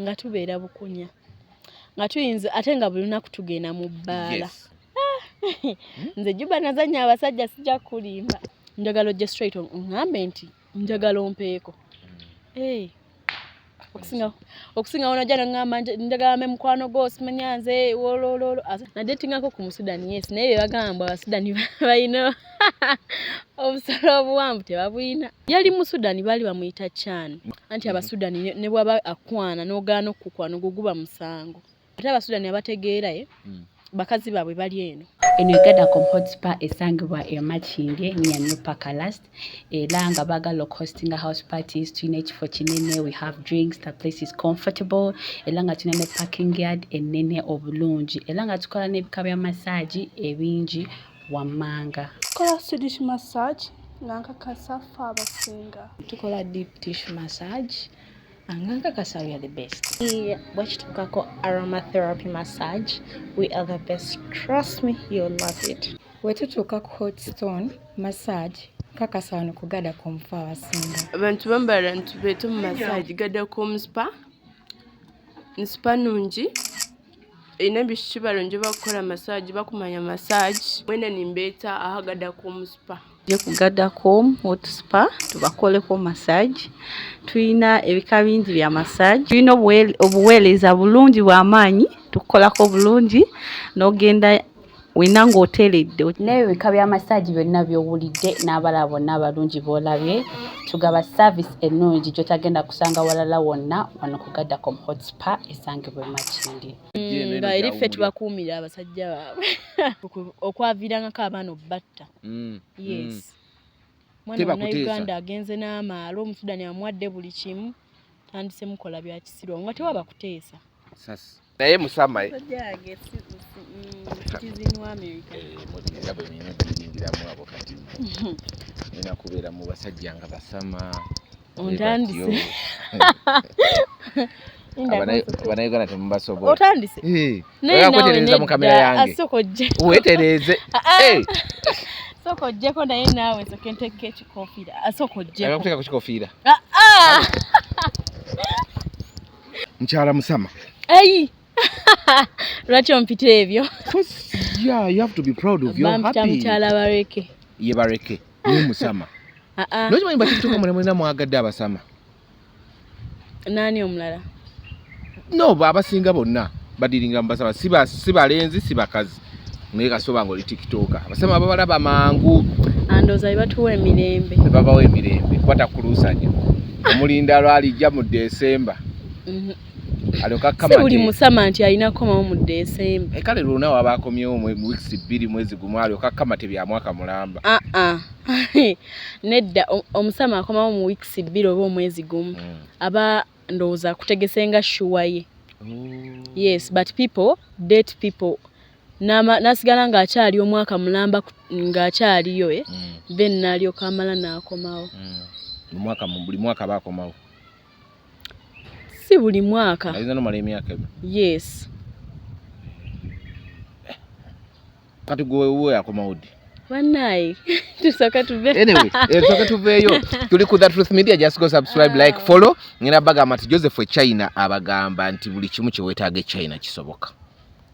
nga tubeera bukunya nga tuyinza ate nga buli lunaku tugenda mu bbaala. Nze Juba nazanya abasajja sijja kulimba. Njagala ojje straight ongambe nti njagala ompeeko. Okusinga wano jana ngamba njagala me mukwano go simanya nze wolololo nadetingako ku Musudani yes naye bagamba Abasudani bayina obusolo obuwanvu tebabuyina. Yali Musudani bali bamuyita Chan anti Abasudani ne bwaba akwana n'ogaana okukwana guguba musango. Ate Abasudani abategeera bakazi baabwe bali eno. Eno Gadakom Hot Spa esangibwa e Makindye near New Park Last. Era nga bagala hosting house parties tulina ekifo kinene, we have drinks, the place is comfortable. Era nga tulina ne parking yard enene obulungi. Era nga tukola n'ebika bya massage ebingi wammanga. Tukola Swedish massage nga nkakasa fa abasinga. Tukola deep tissue massage nga nkakasa we are the best. Bwakitukako aromatherapy massage, we are the best, trust me, you'll love it. Wetutuuka ku hot stone massage kakasa wano ku Gadakom fa abasinga. Abantu bambala ntubeetu mu massage Gadakom spa. Spa nungi ina bishi balonje bakola massage bakumanya massage mwene nimbeeta aha Gadakom spa. Je ku Gadakom Hot Spa tubakoleko massage. Tuina ebika bingi bya massage. Tuina obuweereza bulungi bw'amaanyi tukolako bulungi n'ogenda wina ng'oteeredde. N'ebika bya massage byonna by'owulidde n'abalala bonna abalungi b'olabye tugaba service ennungi gy'otagenda kusanga walala wonna wano ku Gadakom Hot Spa esangibwa e Makindye. Nga eri ffe tubakuumira abasajja baabwe okwavirangako abaana obbatta. Yes. Mwana wa Uganda agenze n'amaalo Omusudani amuwadde buli kimu tandise mukola bya kisiro nga tewaba kuteesa. Sasa naye musama Sajjage citizen wa America. Mulinga bwe nina kuyingiramu abo kati. Nina kubeera mu basajja nga basama. Ontandise. Abana Uganda temubasobola. Otandise? Naye nawe mu kamera yange. Asokojje. Wetereze. Sokojjeko naye naawe sokenteke ekikofiira. Asokojjeko. Ayakuteka ku kikofiira. Mchala musama. Lwaki ompita ebyo? Yeah, you have to be proud of your happy. Mchala bareke. Ye bareke. Ni musama. Nokimanyi bakituka mulina mwagadde abasama. Nani omulala? No, abasinga bonna badiringa mbasaba sibalenzi sibakazi. Naye kasoba ngo TikToker. Abasama ababalaba mangu. Andoza ibatuwa emirembe. Babawe emirembe. Kwata kulusanya. Omulinda lwalijja mu December. Aloka kama buli musama nti alina koma mu December. Kale luna wabakomyewo mu weeks 2 mwezi gumu aloka kama tebya mwaka mulamba. Nedda omusama akomawo mu weeks 2 oba omwezi gumu. Aba ndoza kutegesenga shuwa ye. Yes, but people date people. Nasigala nga akyali omwaka mulamba nga akyaliyo then nalyo kamala nakomawo. Buli mwaka bakomawo. Si buli mwaka. Ayinza no mala emyaka ebyo. Yes. Kati gwe yakomawo ddi? Banayi. Tusaka tuve. Anyway, tusaka tuveyo. Tuli ku The Truth Media, just go subscribe, like, follow. Ngina bagamba nti Joseph China abagamba nti buli kimu kye weetaage China kisoboka.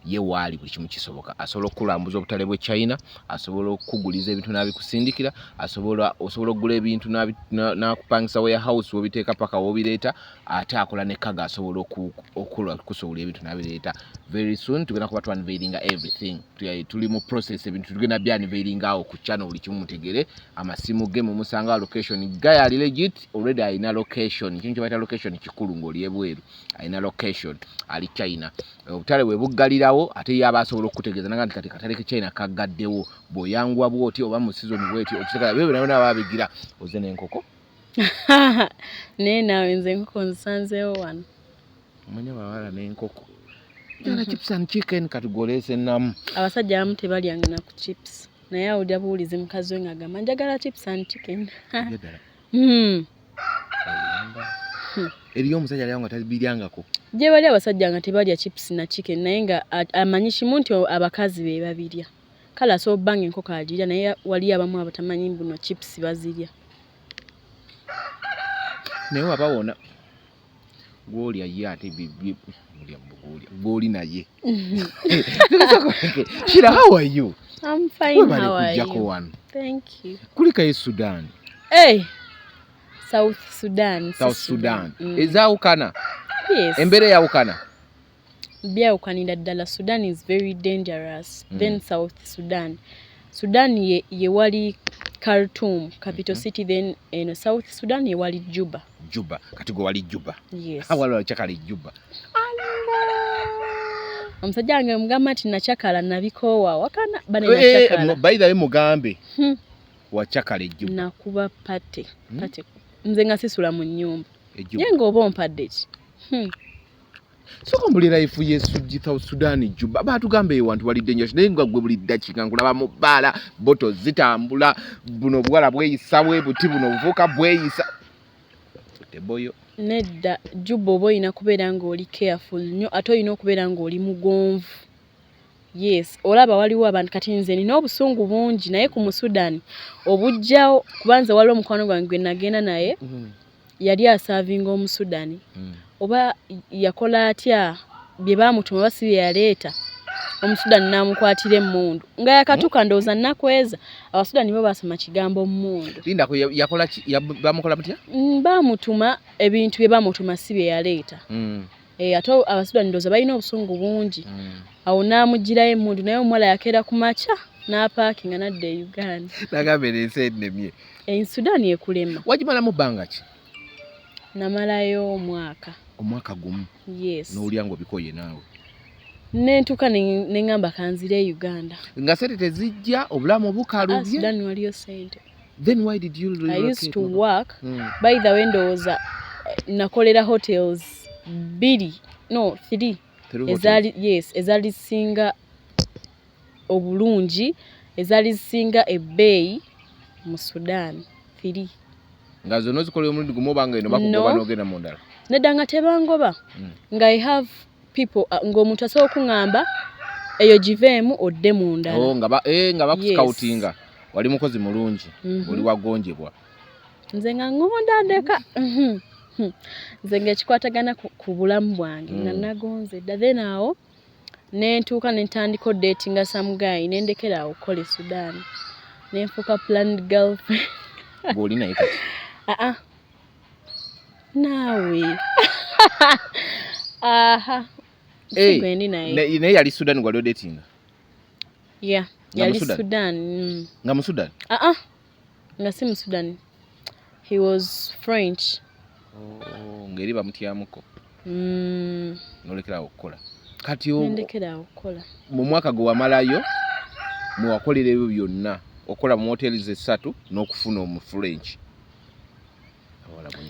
Ye wali buli kimu kisoboka. Asobola okulambuza obutale bwe China, asobola okuguliza ebintu n'abikusindiikira, osobola okugula ebintu n'akupangisa warehouse wobiteeka paka wobireeta, ate akola ne kaga asobola okusobola ebintu n'abireeta. Very soon tugenda kuba unveilinga everything. Tuli mu process ebintu tugenda bya unveilinga awo ku channel buli kimu mutegere. Amasimu ge mumusanga location gaya ali legit, already ayina location. Kintu baita location kikulu ngoli ebweru. Ayina location ali China. Obutale we buggalirawo ate yaba asobola okutegeeza nanga kati katale ke China kagaddewo boyangwa bwoti oba mu season bweti okitaka bebe nayo babigira oze n'enkoko. Nawe nze enkoko nsanzeewo wano. Omanya bawala n'enkoko. Jana chips and chicken katugolese namu. Abasajja abamu tebalyanga na ku chips. Naye awulira buwulizi mukazi we ng'agamba njagala chips and chicken. Eriyo omusajja alya nga tabiryangako. Gye bali abasajja nga tebalya chips na chicken naye nga amanyi kimu nti abakazi be babirya. Kale asobola bbanga enkoko agirya naye wali abamu abatamanyi mbuno chips bazirya. Naye wabawona gwolya ye ate gwoli naye. Shira, how are you? I'm fine. How are you? you? Thank you. Kulika ye Sudan. Hey, South Sudan. South Sudan. Ezaawukana? Yes. Embere yaawukana? Byawukanira ddala. Sudan is very dangerous. Then South Sudan. Sudan ye wali Khartoum, capital city, then in South Sudan ye wali Juba. Juba. Kati gwe wali Juba. Yes. Awala chakali Juba. Omusajja wange mugamba nti nachakala nabikoowa wakana bane nachakala. By the way mugambe. Wachakale Juba. Nakuba pate. Nze nga sisula mu nnyumba. Yenga oba ompadde ki? Soko mbulira ifu Yesu South Sudan Juba. Batugambe ewantu wali dangerous. Naye nga gwe buli dakiika nkulaba mu bbaala boto zitambula buno bwala bweyisa bwe buti buno buvuka bweyisa. Teboyo. Nedda Juba oba olina kubeera ng'oli careful nnyo ate olina okubeera ng'oli mugonvu. Yes, olaba waliwo abantu kati nze nina obusungu bungi naye ku Musudani obujjawo kubanza waliwo omukwano gwange gwe nagenda naye yali asaavinga Omusudani. Oba yakola atya bye baamutuma basi bye yaleeta Omusudani n'amukwatira emmundu nga yakatuka ndowooza nnakweza Abasudani bo basoma kigambo mmundu. Linda ko yakola bamukola mutya? Baamutuma ebintu bye baamutuma si bye yaleeta. Ate Abasudani ndowooza balina obusungu bungi. Awo n'amugirayo emmundu naye omuwala yakeera ku makya n'apaakinga n'adda e Uganda. Nagambe n'ensi ennemye. Sudaani ekulema. Wagimalamu bbanga ki? Namalayo omwaka gumu. Yes. N'olya ng'obikoye naawe. Nentuka ne ngamba kanzire Uganda. Nga sente tezijja obulamu bukalubye. Sudan waliyo sente. Then why did you relocate? I used to work by the windows nakolera hotels 3 ezali singa obulungi ezali singa ebbeeyi mu Sudan 3. Nga zonna zikolera omulundi gumu obanga eno bakugoba n'ogenda mu ndala. Nedda nga tebangoba. Nga I have people ng'omuntu asobola okuŋŋamba eyo giveemu odde mu ndala. Nga bakuscoutinga. Wali mukozi mulungi. Oli wagonjebwa. Nze nga ngonda ndeka. Nze ng'ekikwatagana ku bulamu bwange nga nagonze dda. Then awo nentuuka ne ntandika datinga some guy ne ndekera awo okukola e Sudan. Ne nfuuka planned girlfriend. Gw'oli naye kati? Naawe. Sigwendi naye. Naye yali Sudan gwali odatinga? Yeah, yali Sudan. Nga mu Sudan? Nga si mu Sudan. He was French. Ngeri bamutyamuko. Nolekera okukola. Kati ndekera okukola. Mu mwaka gwe wamalayo mwe wakolera ebyo byonna okola mu hotels 3 n'okufuna omu French.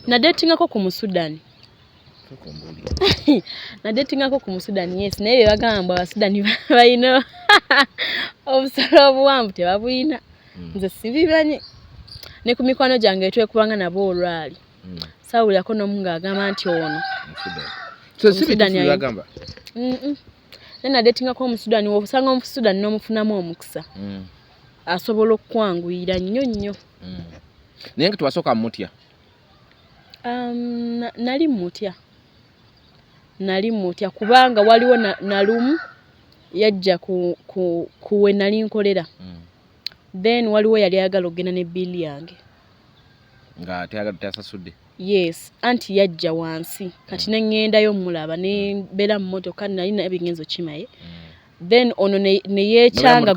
Na datingako ku Musudani. Na datingako ku Musudani, yes. Naye bye bagamba Abasudani balina obusolo obuwanvu tebabulina. Nze sibimanyi. Ne ku mikwano gyange twekubanga nabo olwali. Sawulirako n'omu ng'agamba nti ono. So Musudani yagamba? Na datingako Omusudani w'osanga Omusudani n'omufunamu omukisa. Asobola okukwanguyira nnyo. Naye nga twasooka mutya? Nali mutya kubanga waliwo nalumu yajja kuwe nali nkolera. Then waliwo yali ayagala okugenda ne bill yange. Nga teyagala tasasudde? Yes, anti yajja wansi. Kati ne ngendayo mulaba ne mbeera mu motoka nali n'ebigenzo kimaye. Then ono ne yeechanga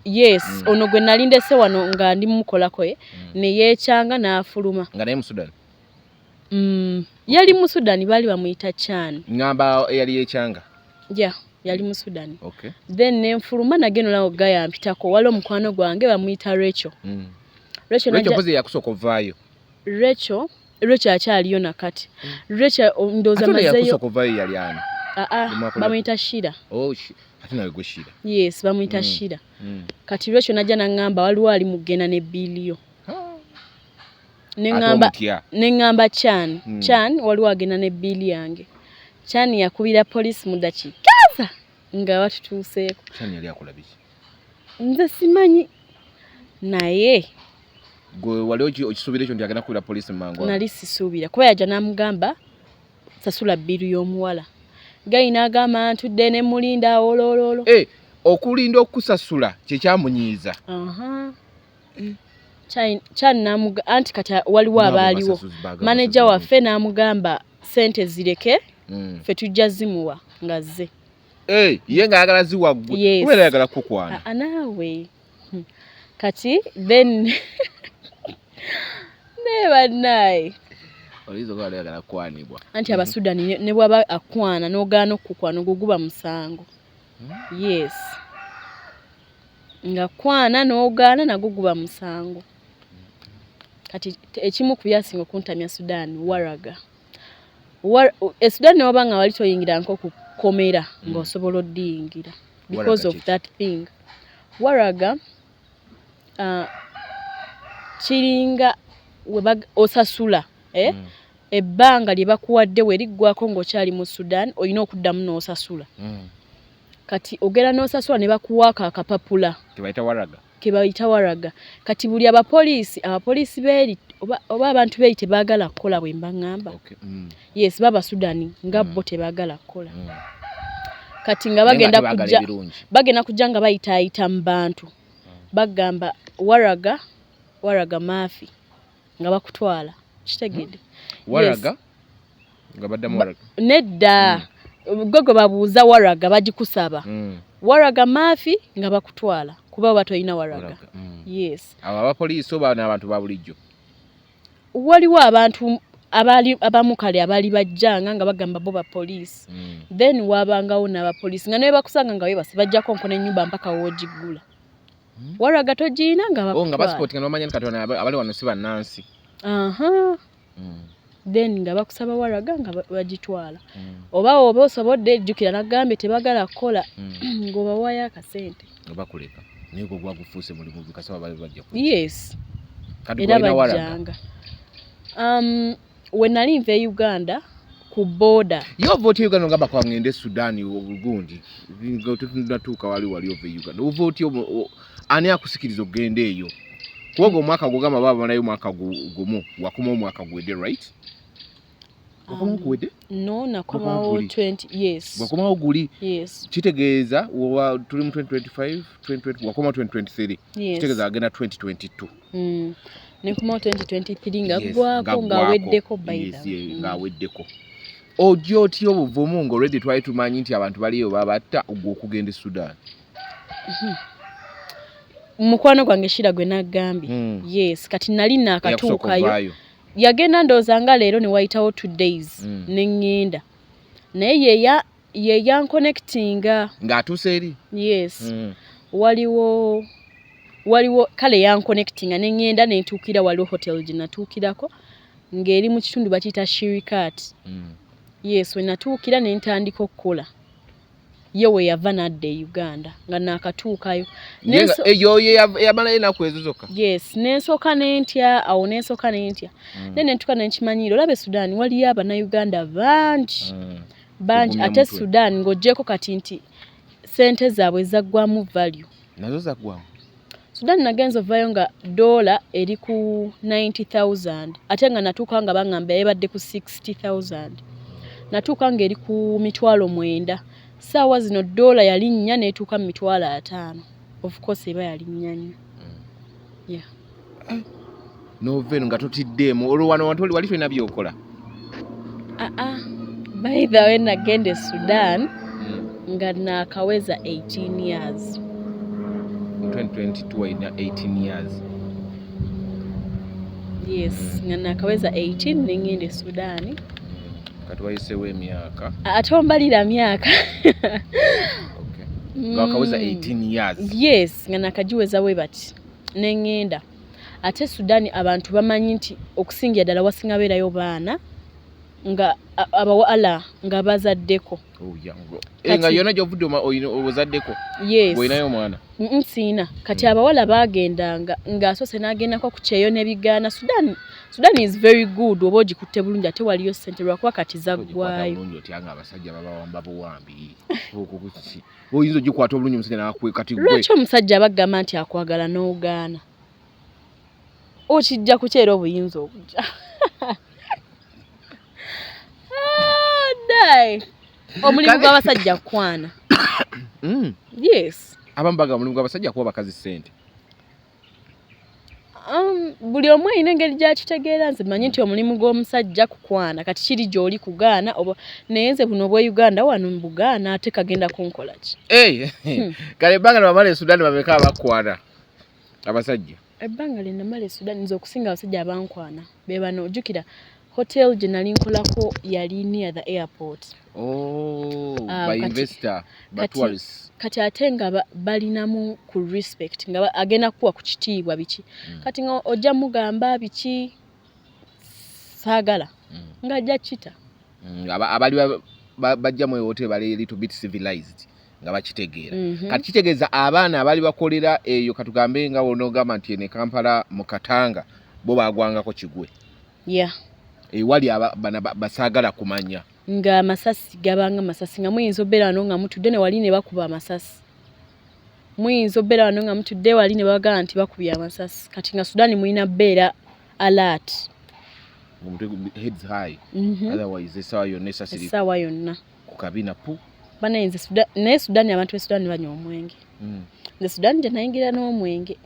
yes, ono gwe nali ndese wano nga ndi mukolako ne yeechanga n'afuluma. Nga naye mu Sudan? Yali mu Sudan bali bamuyita Chan. Ngamba yali yeechanga? Yeah, yali mu Sudan. Okay. Then ne nfuluma nageno lawo gaya mpitako wali omukwano gwange bamuyita Rachel. Rachel pozi yakusooka ovaayo? Rachel akyaliyo nakati. Rachel ndoza mazeyo. Ate yakusooka ovaayo yali ani? Bamuyita Shira. Ate nawe gwe Shira? Yes, bamuyita Shira. Kati Rachel najja nangamba waliwo ali mugenda ne biliyo. Nengamba Chan. Chan waliwo agenda ne bill yange. Chan yakubira police mu dakiika nga batutuuseeko. Chan yali akola biki? Nze simanyi. Naye gwe wali okisuubira ekyo nti agenda kubira police mangu? Nali sisuubira kuba yajja n'amugamba sasula bbiru y'omuwala. Gayi n'agamba ntudde ne mulinda olololo. Okulinda okusasula kye kyamunyiiza. Namuga anti kati waliwo abaaliwo. Manager waffe n'amugamba sente zireke ffe tujja zimuwa nga zze. Ye ng'ayagala ziwaggwe. Kubeera ayagala kukwana. Naawe. Kati then ne bannaye. Olizo gwa ayagala kwanibwa. Anti Abasudani ne bwaba akwana n'ogaana okukwana guguba musango. Yes. Nga kwana n'ogaana naguguba musango. Kati ekimu ku byasinga okuntamya Sudan waraga. Sudan ne wabanga wali toyingira nko ku komera ng'osobola oddiyingira because of that thing. Waraga kiringa osasula ebbanga lye bakuwadde we liggwako ng'okyali mu Sudan olina okuddamu n'osasula. Kati ogera n'osasula ne bakuwaako akapapula kebayita waraga. Kati buli abapoliisi beeri oba abantu beeri tebaagala kukola bwe mba ngamba. Yes, baba Sudani nga bo tebaagala kukola. Kati nga bagenda kujja nga bayitaayita mu bantu bagamba waraga maafi nga bakutwala kitegedde. Waraga nga baddamu waraga nedda gogo babuuza waraga bagikusaba waraga maafi nga bakutwala kuba batoyina waraga. Yes, abo abapoliisi oba n'abantu ba bulijjo waliwo abantu abamu kale abali bajjanga nga bagamba bo ba police. Then wabangawo n'abapoliisi nga naye bakusanga nga webase bajjako nkona ennyumba mpaka woogigula. Waraga togiina nga bakutwala. Nga passport nga bamanya katona abali wano si bannansi. Then nga bakusaba waraga nga bagitwala. Oba osobodde jjukira nagambye tebagala kukola ng'obawayo akasente. Bakuleka naye gwe gwagufuuse mulimu bikasaba bali bajja. Yes. Kati gwalina waraga. We nali nva e Uganda ku border. Yo vote Uganda ngamba kwa ngende Sudani obugundi. Ngo tunatuuka wali ova Uganda. Vote ani akusikiriza ogende eyo. Kuwoga omwaka gugamba baba nayo mwaka gumu wakuma omwaka gwedde right? Wakuma gwedde? No, nakomawo 20 yes. Wakuma guli? Yes. Kitegeeza tuli mu 2025, 2020 wakuma 2023. Yes. Kitegeeza agenda 2022. Nekuma 2023 nga gwako nga weddeko baida. Yes, nga weddeko. Ojo ti obuvumu ngo already twali tumanyi nti abantu baliyo babatta okugenda Sudan. Mukwano gwange shira gwe nagambye. Yes, kati nali nakatuukayo. Yagenda ndooza nga leero ne wayitawo 2 days n'engenda. Naye ye yanconnectinga. Ng'atuuse eri? Yes. Waliwo kale yanconnectinga n'engenda n'entuukira waliwo hotel gye natuukirako ng'eri mu kitundu bakiyita Shirikat. Yes, we natuukira ne ntandika okukola. Yewe yava n'adda e Uganda nga nakatuukayo. Eyo yamala enaku ezo zokka. Yes, n'ensooka n'entya awo n'ensooka n'entya. Ne ntuuka ne nkimanyira olabe Sudan waliyo Abannayuganda bangi. Bangi ate Sudan ng'oggyeko kati nti sente zaabwe zaggwamu value. Nazo zaggwamu? Sudan nagenza ovaayo nga dola eri ku 90,000 ate nga natuuka nga baŋŋamba yabadde ku 60,000. Natuuka nga eri ku 9,000. Saawa zino dola yali nnya n'etuuka mu 5,000. Of course eba yali nnya nnyo. Yeah. Noveno nga totiddeemu olwo wano wantoli wali tolina byokola? By the way nagenda Sudan nga nakaweza 18 years. 2022 ina 18 years. Yes, nga nakaweza 18 n'engenda Sudan. Kati wayiseewo emyaka. Ate ombalira myaka. Okay. Nga wakaweza 18 years. Yes, nga nakagiweza we bati. N'engenda. Ate Sudan abantu bamanyi nti okusingira ddala wasinga beerayo baana nga abawala nga bazaddeko. Nga yona gy'ovudde ozaddeko? Yes. Olinayo omwana? Siina. Kati abawala baagendanga ng'asoose n'agendako ku kyeyo n'ebigaana. Sudan is very good oba ogikutte bulungi ate waliyo ssente lwakuba kati zaggwayo. Bulungi otya nga abasajja babawamba buwambi. Oyinza ogikwata obulungi omusajja n'akwe kati gwe. Lwaki omusajja abagamba nti akwagala n'ogaana? Okijja ku kyera obuyinza obujja. Hey. Omulimu gw'abasajja kwana. Yes. Abambaga omulimu gw'abasajja kuba bakazi ssente. Buli omu alina engeri gy'akitegeera. Nze mmanyi nti omulimu gw'omusajja kukwana kati kiri gy'oli kugaana oba naye nze buno obwa Uganda wano mu Bugaana ate kagenda kunkola ki? Kale ebbanga bamala e Sudan bameka abakwana abasajja. Ebbanga lye namala e Sudan nze okusinga abasajja abankwana be bano ojjukira hotel gye nali nkolako yali near the airport. By investor, by tourists. Kati ate nga balinamu ku respect nga agenda kuwa ku kitiibwa biki. Kati nga ojja mugamba biki saagala nga ajja kita. Abali bajja mu hotel bali little bit civilized nga bakitegeera. Kati kitegeeza abaana abali bakolera eyo katugambe nga wonogama nti ne Kampala mu Katanga bo bagwangako kigwe. Yeah. Wali basaagala kumanya. Nga amasasi gabanga masasi nga muyinza obeera wano nga mutudde ne wali ne bakuba amasasi. Muyinza obeera wano nga mutudde wali ne bagamba nti bakubye amasasi. Kati nga Sudan muyina beera alert. Heads high. Otherwise esawa yonna esasiri. Esawa yonna. Ku kabina pu. Banayinza Sudan naye Sudan abantu be Sudan banywa omwenge. Nze Sudan gye nayingira n'omwenge.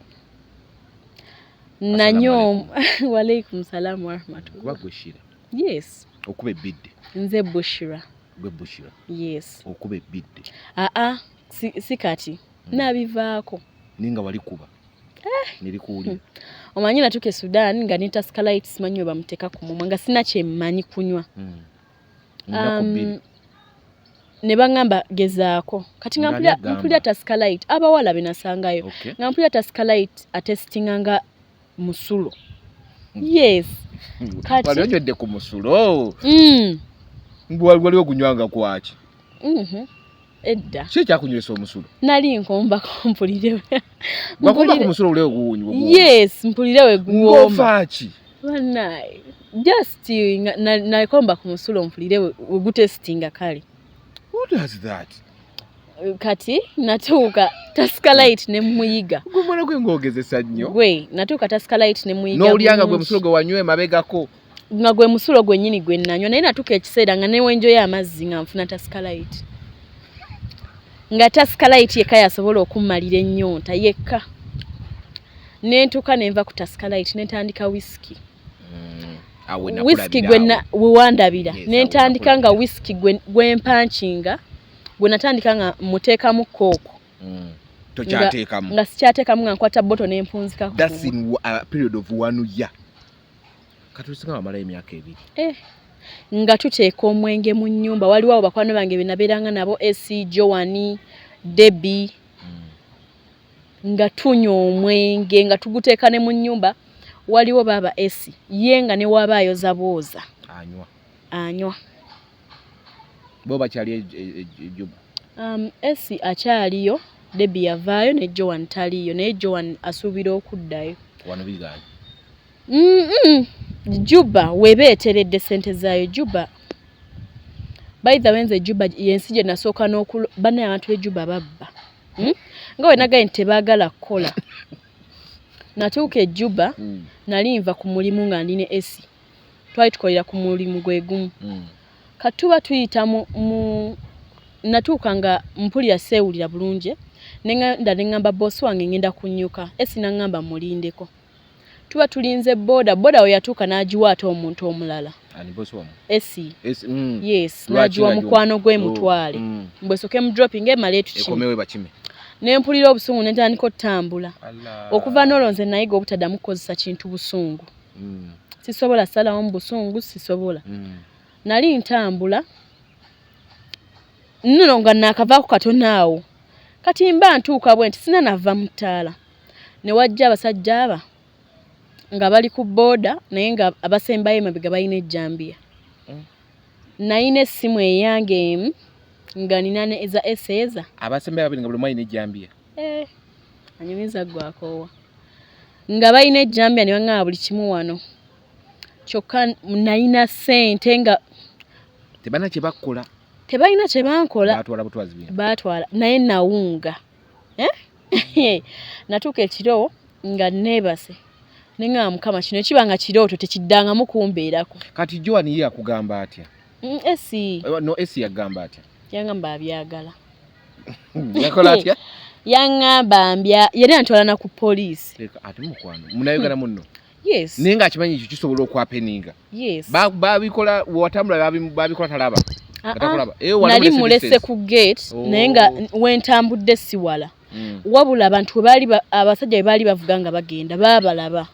Nanyo wa alaykum salaam wa rahmatullah. Kuba Bushira. Yes. Okuba ebbidde. Nze Bushira. Gwe Bushira. Yes. Okuba ebbidde. Si kati. Nabivaako. Ninga wali kuba. Nilikuwulira. Omanyi natuke Sudan nga nita Skylight simanyi we bamuteeka ku mumwa nga sina kye mmanyi kunywa. Ne bangamba gezaako. Kati nga mpulira ta Skylight abawala benasangayo. Nga mpulira ta Skylight atestinga nga musulo. Yes. Kati wali ojjodde ku musulo. Wali ogunywanga kwaki? Edda. Ki ekyakunywesa omusulo? Nali nkomba mpulire. Wakomba ku musulo ule oguwunywa. Yes, mpulire we guwomba. Ngofaki? Banai. Just na komba ku musulo mpulire we gutestinga kale. What does that? Kati natuuka Skylight ne muyiga. Gwe mwana gwe ngogezesa nnyo. Gwe natuuka Skylight ne muyiga. N'olyanga gwe musulo gwe wanywe mabegako. Nga gwe musulo gwe nnyini gwe nanywa naye natuuka ekiseera nga newenjoya amazzi nga nfuna Skylight. Nga Skylight yekka yasobola okummalira ennyonta yekka. Nentuuka nenva ku Skylight nentandika whisky. Whisky gwe wandabira. Nentandika nga whisky gwe mpanchinga. Gwe natandika nga muteekamu kooko. Tokyateekamu. Nga sikyateekamu nga nkwata bottle n'empunzika. That's in a period of 1 year. Katusinga wamala emyaka 2. Nga tuteeka omwenge mu nnyumba waliwo abo bakwano bange be nabeeranga nabo AC Joani Debbie. Nga tunywa omwenge nga tuguteeka ne mu nnyumba waliwo baba AC ye nga ne wabaayo zabooza anywa. Bo bakyali Juba. AC akyaliyo Debbie yavaayo ne Joan taliyo naye Joan asuubira okuddayo. Wano bigani. Juba webeeteredde ssente zaayo Juba. By the way nze Juba yensi gye nasooka banaye abantu be Juba babba. Nga we nagaye nti tebaagala kukola. Natuuka e Juba nali nva ku mulimu nga ndine AC. Twali tukolera ku mulimu gwe gumu. Katuba tuyita natuuka nga mpulira seewulira bulungi nengamba boss wange ngenda kunnyuka AC nangamba mulindeko. Tuba tulinze boda we yatuuka n'agiwa ate omuntu omulala. Ani boss wamu? AC. Yes, n'agiwa mukwano gwe mutwale. Mbwesoke mu dropping emale tukime. Ekomewe bakime. Nempulira obusungu nentandika otambula. Okuva n'olwo nze nayiga obutaddamu kukozesa kintu busungu. Sisobola salawo mu busungu sisobola. Nali ntambula. Nno nga nakavaako katono awo. Kati mba ntuuka bwe nti sina nava mu ttaala. Ne wajja abasajja aba nga bali ku boda naye nga abasembayo emabega balina ejjambiya. Nayina essimu eyange emu nga nina ne eza eseza. Abasembayo babiri nga buli mwalina ejjambiya. Anyumiza gwakoowa. Nga balina ejjambiya ne baŋŋamba buli kimu wano. Kyokka nayina ssente nga tebana kye bakola. Tebalina kye bankola. Baatwala butwazi bino. Baatwala naye nawunga. Natuuka ekiro nga neebase. Nenga mukama kino ekibanga kirooto tekiddangamu kumbeerako. Kati Joan ye akugamba atya? Esi No esi yagamba atya. yangamba abyagala. Yakola atya? Yangamba yali antwalana ku police. Leka ate mukwano. Munayogera munno. Yes. Nenga akimanyi ekyo kisobola okwapeninga. Yes. Babikola watambula babikola talaba. Katakulaba. Nali mulese ku gate naye nga wentambudde siwala. Wabula abantu abasajja bali bavuga nga bagenda babalaba.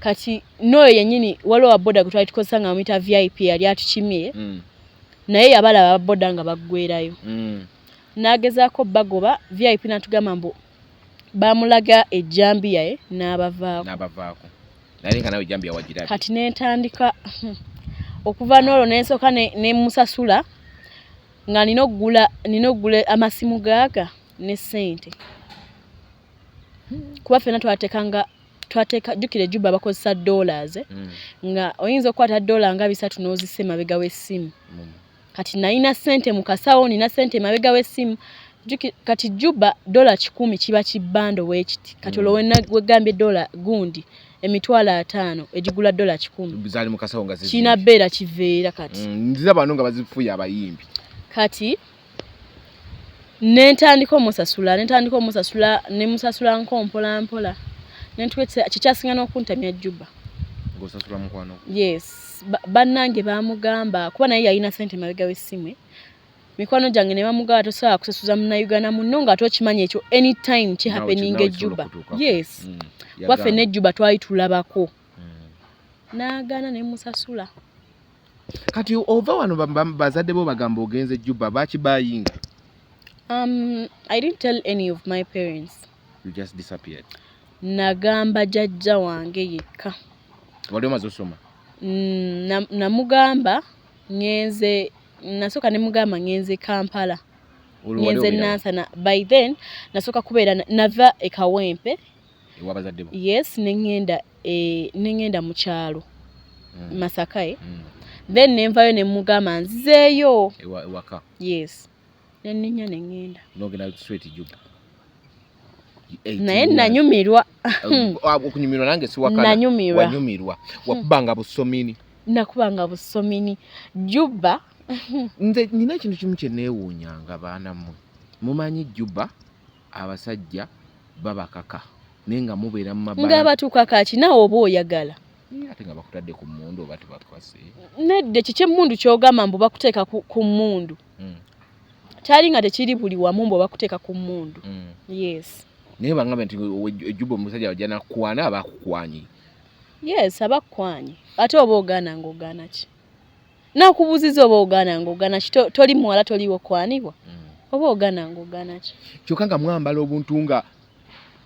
Kati noyo yennyini waliwo boda gwe twali tukozesa nga muyita VIP yali atukimye. Naye yabalaba boda nga baggwerayo. Nagezaako bagoba VIP natugamba mbu bamulaga ejjambiya ye n'abavaako. Naye nga nawe ejjambiya wagirabe. Kati nentandika okuva n'olwo nensooka ne musasula nga nina okugula amasimu gaaga ne ssente. Kuba ffenna twateeka jjukira ejjuba bakozesa dollars nga oyinza okukwata dollar nga 3 n'ozisse mabega w'essimu. Kati nalina ssente mu kasawo nina ssente mabega w'essimu. Kati jjuba dollar 10 kiba kibando w'ekiti. Kati olwo wegambye dollar gundi $5,000 ejigula dollar 10. Bizali mu kasawo nga kina beera kiveera kati. Nziza bano nga bazifuya abayimbi. Kati nentandika omusasula ne musasula nkompola mpola. Nentwetse kikyasinga n'okuntamya jjuba. Ng'osasula mukwano. Yes. Bannange bamugamba kuba naye yalina ssente mabega w'essimu. Mikwano gyange ne bamugamba tosobola kusasuza munnayuganda munno nga tokimanyi ekyo anytime kihappening ejjuba. Yes. Waffe n'ejjuba twali tulabako. N'agaana ne musasula. Kati ova wano bazadde bo bagamba ogenze jjuba bakibayinga. I didn't tell any of my parents. You just disappeared. Nagamba jajja wange yekka. Wali omaze osoma? Namugamba nasooka ne mugamba ngenze Kampala. Ngenze Nansana. By then nasooka kubeera nava e Kawempe. Wabazadde bo? Yes, nengenda mu kyalo. Masakae. Then nenvayo ne mugamba nzeeyo. Waka? Yes. Neninya nengenda. Nogenda straight jjuba. Naye nanyumirwa. Okunyumirwa nange si wakana. Nanyumirwa. Wanyumirwa. Wakubanga busomini. Nakubanga busomini. Jjuba. Nze nina ekintu kimu kye neewuunyanga baana mmwe. Mumanyi jjuba abasajja babakaka. Naye nga mubeera mu mabala. Ng'abatuuka kaki naawe oba oyagala. Ate nga bakutadde ku mmundu oba tebakwase. Nedde kiki emmundu ky'ogamba mbu bakuteeka ku mmundu. Kyali nga tekiri buli wamu mbu bakuteeka ku mmundu. Yes. Naye bangamba nti ejjuba omusajja wajja nakukwana aba akukwanyi. Yes, abakukwanyi. Ate oba ogaana ng'ogaana ki? Nakubuuziza oba ogaana ng'ogaana ki? Toli muwala toliwo kwanibwa? Oba ogaana ng'ogaana ki? Kyokka nga mwambala obuntu nga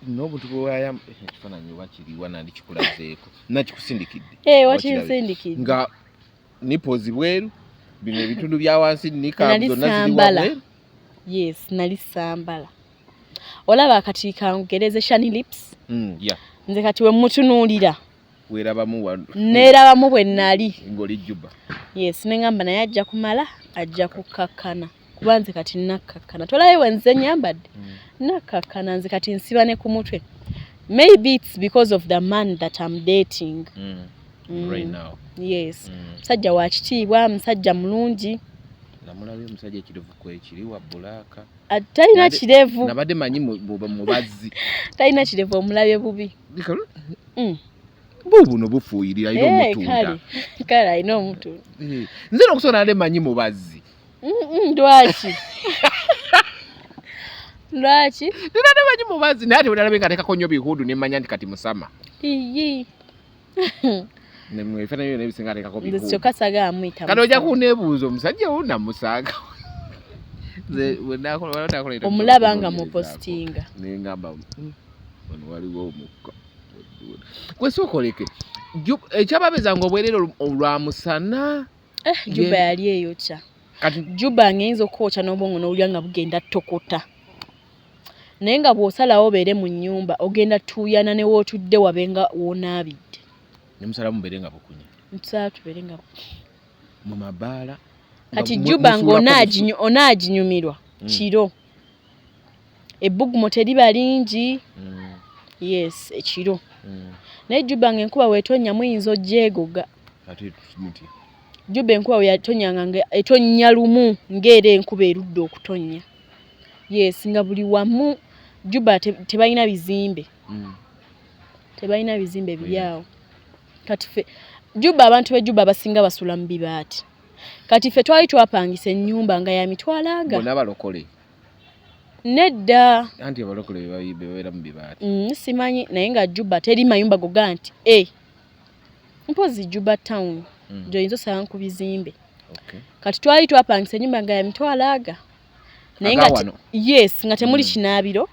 n'obuntu bwewaya ekifaananyi oba kiriwa nandi kikulazeeko nakikusindikidde. Wakinsindikidde. Nga nipozi bweru bino ebitundu bya wansi nikaabu zonna ziri bweru. Yes, nali sambala. Olaba kati kangereze shiny lips. Yeah. Nze kati we mutunuulira. Weerabamu neerabamu bwe nnali. Ng'oli jjuba. Yes, nengamba naye ajja kumala ajja kukakkana. Kuba nze kati nakkakkana. Tolabe we nze nyambadde. Nakkakkana nze kati nsiba ne ku mutwe. Maybe it's because of the man that I'm dating. Right now. Yes. Musajja wa kitiibwa, musajja mulungi. Namulabye omusajja ekirevu kwekiriwa bbulaaka. Talina kirevu. Nabadde manyi mubazzi. Talina kirevu omulabye bubi. Buno bufuuyirira ino omutunda. Kale alina omutunda. Nze n'okusona nade manyi mubazzi. Lwaki? Lwaki? Nade manyi mubazzi naye ate bwe nkateekako nnyo bihudu ne mmanya nti kati musama. Iyi. Nemwe fana yo nebisinga ateekako bihudu. Nze kyokka saga amuyita. Kati ojja kuneebuuza omusajja wo namusanga. Omulaba nga mu postinga. Nengamba wano waliwo omukka. Kwesookoleke ekyababezanga obwerere olwa musana. Juba yali eyokya. Kati juba ng'eyinza okwokya n'obwongo n'owulira nga bugenda tokota. Naye nga bw'osalawo obeere mu nnyumba ogenda tuuyana ne wootudde wabenga woonaabidde. Ne musala mubeere nga bukunya. Ntusala tubeere nga mu mabaala. Kati juba ng'onaaginyumirwa kiro. Ebbugumo teriba lingi. Yes, ekiro. Naye juba ng'enkuba weetonnya muyinza ogyegoga. Ate muti. Juba enkuba yatonyanga etonya lumu ng'era enkuba erudde okutonya. Yes, nga buli wamu Juba tebalina bizimbe. Tebalina bizimbe byawo. Kati fe Juba abantu be Juba basinga basula mu bibaati. Kati fe twali twapangisa ennyumba nga ya mitwalo aga. Bonna balokole. Nedda. Anti abalokole bebeera mu bibaati. Simanyi naye nga Juba teri mayumba goga nti mpozi Juba town. Joyinza osanga ku bizimbe. Okay. Kati twali twapangisa ennyumba nga ya mitwalo aga. Naye nga yes, nga temuli kinaabiro.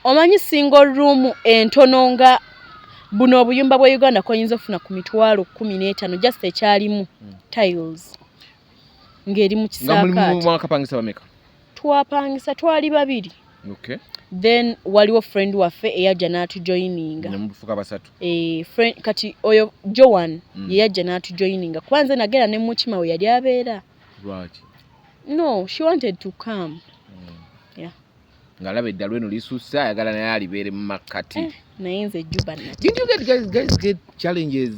Omanyi single room entono nga buno obuyumba bwa Uganda koyinza ofuna ku mitwalo 15 just ekyalimu tiles. Ngeri mu kisaakaati. Nga mu mwakapangisa bameka? Twapangisa twali babiri. Okay. Then waliwo friend waffe eyajja n'atujoininga. Namufuka basatu. Friend kati oyo Joan yajja n'atujoininga. Kwanza nagera ne Mukima we yali abeera. Right. No, she wanted to come. Yeah. Ngalabe eddalo eno lisusa ayagala naye alibeere mu makati. Naye nze Juba nati. Did you guys get challenges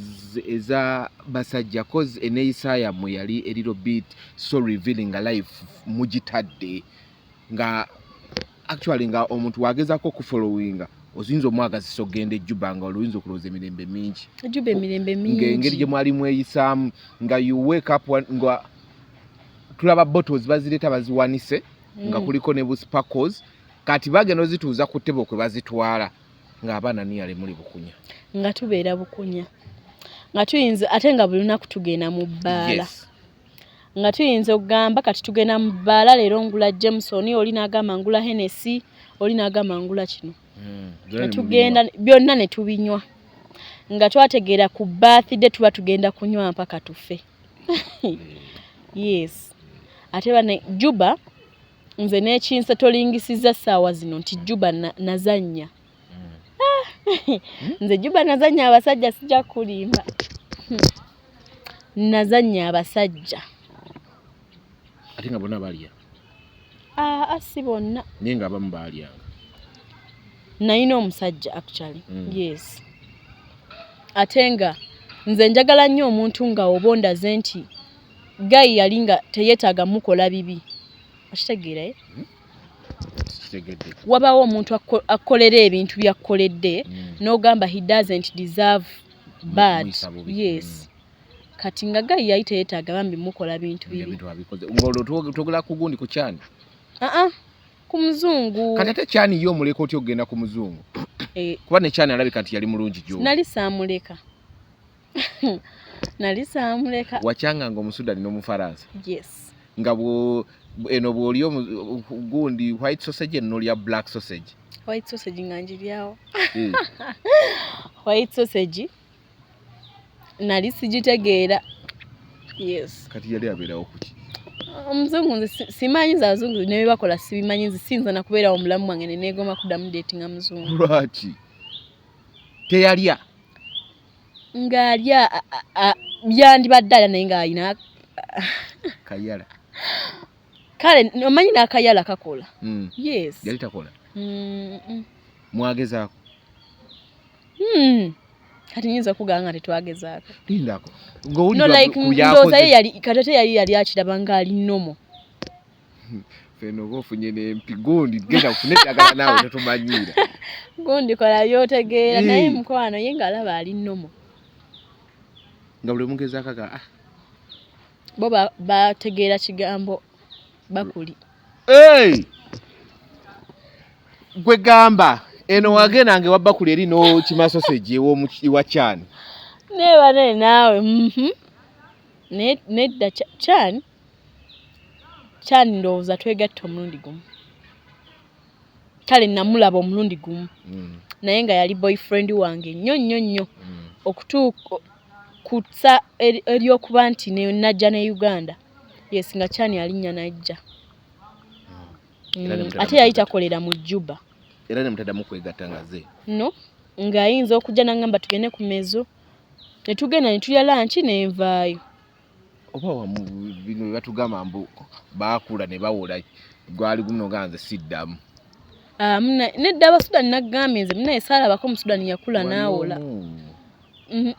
eza basajja cause eneeyisa yammwe yali a little bit so revealing a life mugitadde nga actually nga omuntu wagezako okufollowinga ozinza omwagazisa ogenda Juba nga oluyinza okulowooza emirembe mingi. Juba emirembe mingi. Ng'engeri gye mwali mweyisaamu nga you wake up nga tulaba bottles bazireeta baziwanise nga kuliko ne bu sparkles kati bagenda ozituuza ku ttebo kwe bazitwala ng'abaana niyale muli bukunya. Nga tubeera bukunya. Nga tuyinza ate nga buli lunaku tugenda mu bbaala. Yes. Nga tuyinza okugamba kati tugenda mu bbaala leero ngula Jameson oli n'agamba ngula Hennessy oli n'agamba ngula kino. Tugenda byonna ne tubinywa. Nga twategeera ku birthday tuba tugenda kunywa mpaka tufe. Yes. Ate bane Juba nze n'ekinsa tolingisiza ssaawa zino nti Juba nazannya. Nze Juba nazannya abasajja sijja kulimba. Nazannya abasajja. Ate nga bonna balya. Si bonna. Naye nga abamu baalyanga. Nalina omusajja actually. Yes. Ate nga nze njagala nnyo omuntu nga obondaze nti Guy yali nga teyeetaaga mukola bibi. Okitegeera wabawo omuntu akolera ebintu byakkoledde n'ogamba he doesn't deserve bad. Yes. Kati nga Guy yali teyeetaaga bambi mukola bintu bibi. Ng'olwo togula ku gundi ku Chani? Ku muzungu. Kati ate Chani yo omuleka otya okugenda ku muzungu? Kuba ne Chani alabika nti yali mulungi gyo. Nali saamuleka. Nali saamuleka. Wakyanga ng'Omusudani n'Omufaransa? Yes. Nga eno bw'oli gundi white sausage n'olya black sausage? White sausage nga njiryawo. White sausage nali sigitegeera. Yes. Kati yali abeerawo kuki? Omuzungu nze simanyi za bazungu ne bye bakola sibimanyi nze sinza na kubeerawo omulamu wange ne neegoma kuddamu datinga muzungu. Lwaki? Teyalya? Ng'alya byandibadde alya naye ng'alina kayala. Kale omanyi n'akayala kakola. Yes. Yali takola? Mwagezaako? Kati nyinza kugamba nga tetwagezaako. Lindako. No like ndowooza ye yali kati yali akiraba ng'ali nnomo. Feno ofunye n'empi gundi genda kufuna eddagala naawe totumanyiira. Gundi kola by'otegeera naye mukwano ye ng'alaba ali nnomo. Nga buli mugezaako bo bategeera kigambo bakuli. Gwe gamba eno wagenda nge wabbakuli eri n'okima sausage ewa Chani. Neeba ne naawe. Nedda Chani ndowooza twegatta omulundi gumu. Kale namulaba omulundi gumu. Naye nga yali boyfriend wange nnyo. Okutuuka kutsa eryokuba nti najja ne Uganda. Yes, nga Chani alinnya najja. Ate yali takolera mu Juba. Era ne mutaddamu kwegatta nga ze? No, ng'ayinza okujja n'angamba tugende ku mezo. Ne tugenda ne tulya lanchi ne nvaayo. Oba bino batugamba mbu baakula ne bawola gwali guno ganze siddamu. Nedda Abasudani nagambye nze munaye saalabako Omusudani yakula n'awola.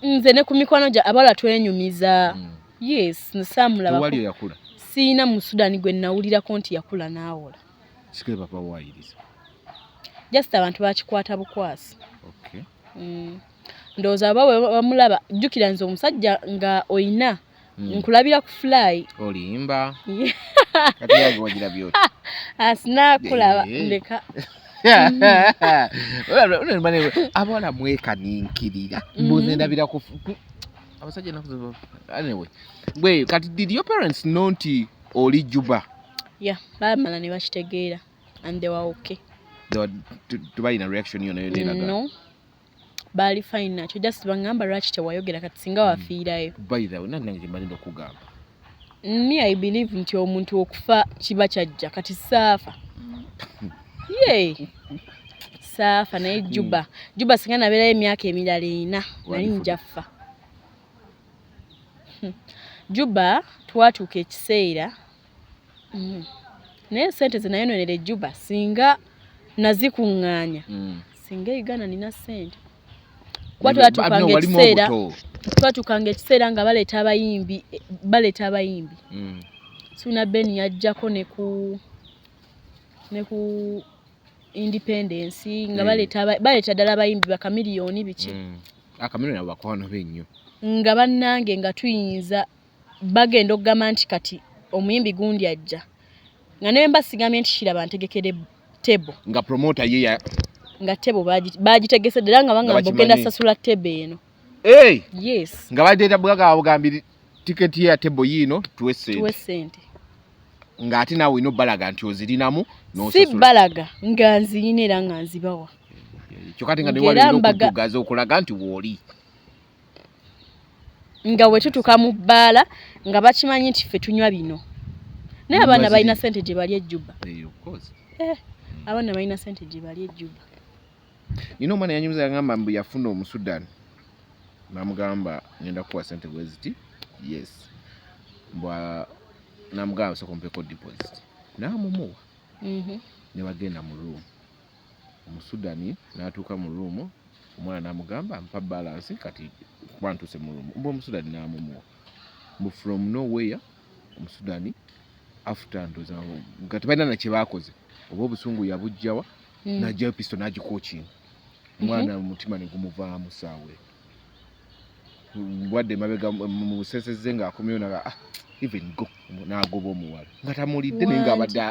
Nze ne ku mikono gya abala twenyumiza. Yes, nsamulaba. Tewali yakula. Siina mu Sudan gwe nawulirako nti yakula n'awola. Sikire papa wayiriza. Just abantu bakikwata bukwasi. Okay. Ndowooza bamulaba jjukira nze omusajja nga oyina nkulabira ku fly. Olimba. Kati yagogira byoti. Asinakulaba ndeka. Abana mwekaninkirira. Mbuze ndabira ku abasajja nakuzo. Anyway. Wait, kati did your parents know nti oli Juba? Yeah, bamala ne bakitegeera and they were okay. They were tubalina reaction yo nayo tena. No. Bali fine nacho just bangamba lwaki tewayogera kati singa wafiirayo. By the way, nange malindo kugamba. Me I believe nti omuntu okufa kiba kyajja kati saafa. Yey. Saafa naye Juba. Juba singa nabeerayo emyaka emirala 4 nali njaffa. Juba twatuuka ekiseera naye sente ze nayononera Juba singa nazikuŋŋaanya singa Uganda nina sente kuba twatuukanga ekiseera nga baleeta abayimbi Suna Ben yajjako ne ku Independence nga baleeta ddala abayimbi bakamiliyoni biki akamiliyoni abo bakwano bennyo nga bannange nga tuyinza bagenda okugamba nti kati omuyimbi gundi ajja nga naye mbasigamye nti kiraba ntegekere tebo nga promoter ye nga tebo bagitegese ddala nga bangamba ogenda sasula tebo eno. Yes. Nga badeeta bwaga abugambiri tiketi ya tebo yino tuwe sente. Nga ati nawe ino balaga nti ozirinamu si balaga nga nziyina era nga nzibawa. Kyokati nga ne wali okutugaza okulaga nti wooli. Nga wetutuka mu bbaala nga bakimanyi nti ffe tunywa bino. Naye abaana balina sente gye bali Juba. Abaana balina sente gye bali Juba. Nina omwana yanyumiza yagamba mbu yafuna Omusudani. Namugamba ngenda kuwa sente bweziti. Yes. Mbwa namugamba soko mpeko deposit. Namumuwa. Ne bagenda mu room. Omusudani n'atuuka mu room. Omwana namugamba mpa balance kati kwantuse mu room. Mbwa Omusudani namumuwa. Mbu from nowhere Omusudani after ndoza ngati balina na kye bakoze. Oba obusungu yabujjawa najja pisto najikoaching. Mwana mutima ne gumuvaamu saawe. Wadde mabega mu seseze nga akomyo na even go nagoba omuwala ngata mulidde nenga abadde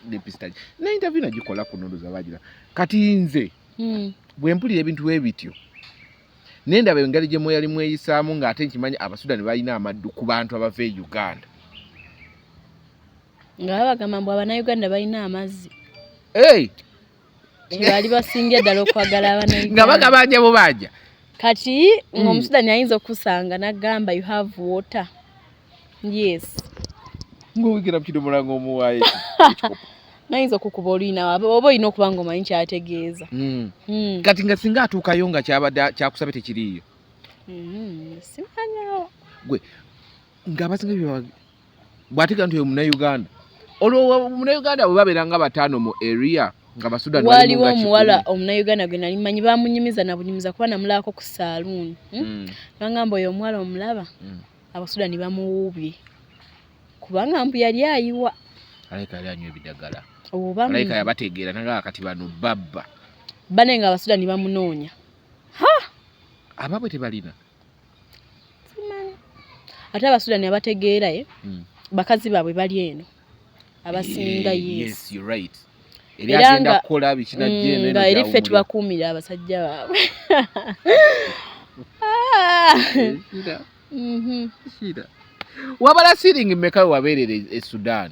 ne pista na interview najikola ku nondo zabagira kati nze bwe mpulira ebintu ebityo nenda bengali gye moyali mweyisaamu nga ate nkimanyi Abasudani balina amaddu ku bantu abava e Uganda nga bagamba mbu Abannayuganda balina amazzi bali basinga ddala okwagala Abannayuganda nga bagabanja bo bajja kati ng'Omusudani ayinza okusanga n'agamba you have water. Yes. Ng'owigira mu kidomola ng'omuwaayo nayinza okukuba olina oba olina okuba ng'omanyi kyategeeza. Kati nga singa atuukayo nga kyabadde kyakusabe tekiriiyo. Simanyawo. Gwe ng'abasinga bw'ategeera nti oyo Munnayuganda olwo Munnayuganda bwe babeera nga bataano mu area nga Basudani waliwo omuwala Omunnayuganda gwe nali mmanyi bamunyumiza nabunyumiza kuba namulabako ku saloon. Bangamba oyo omuwala omulaba Abasudani bamuwuubye kubanga mbu yali ayiwa aleka yali anywa ebidagala aleka yabategeera naga kati bano babba bane nga Abasudani bamunoonya ababwe tebalina ate Abasudani abategeera bakazi baabwe bali eno abasinga. Yes, you're right. Era nga kola bikina jene nga eri ffe tubakuumira abasajja baabwe. Shida. Wabala siringi mmeka wabeerere e Sudan?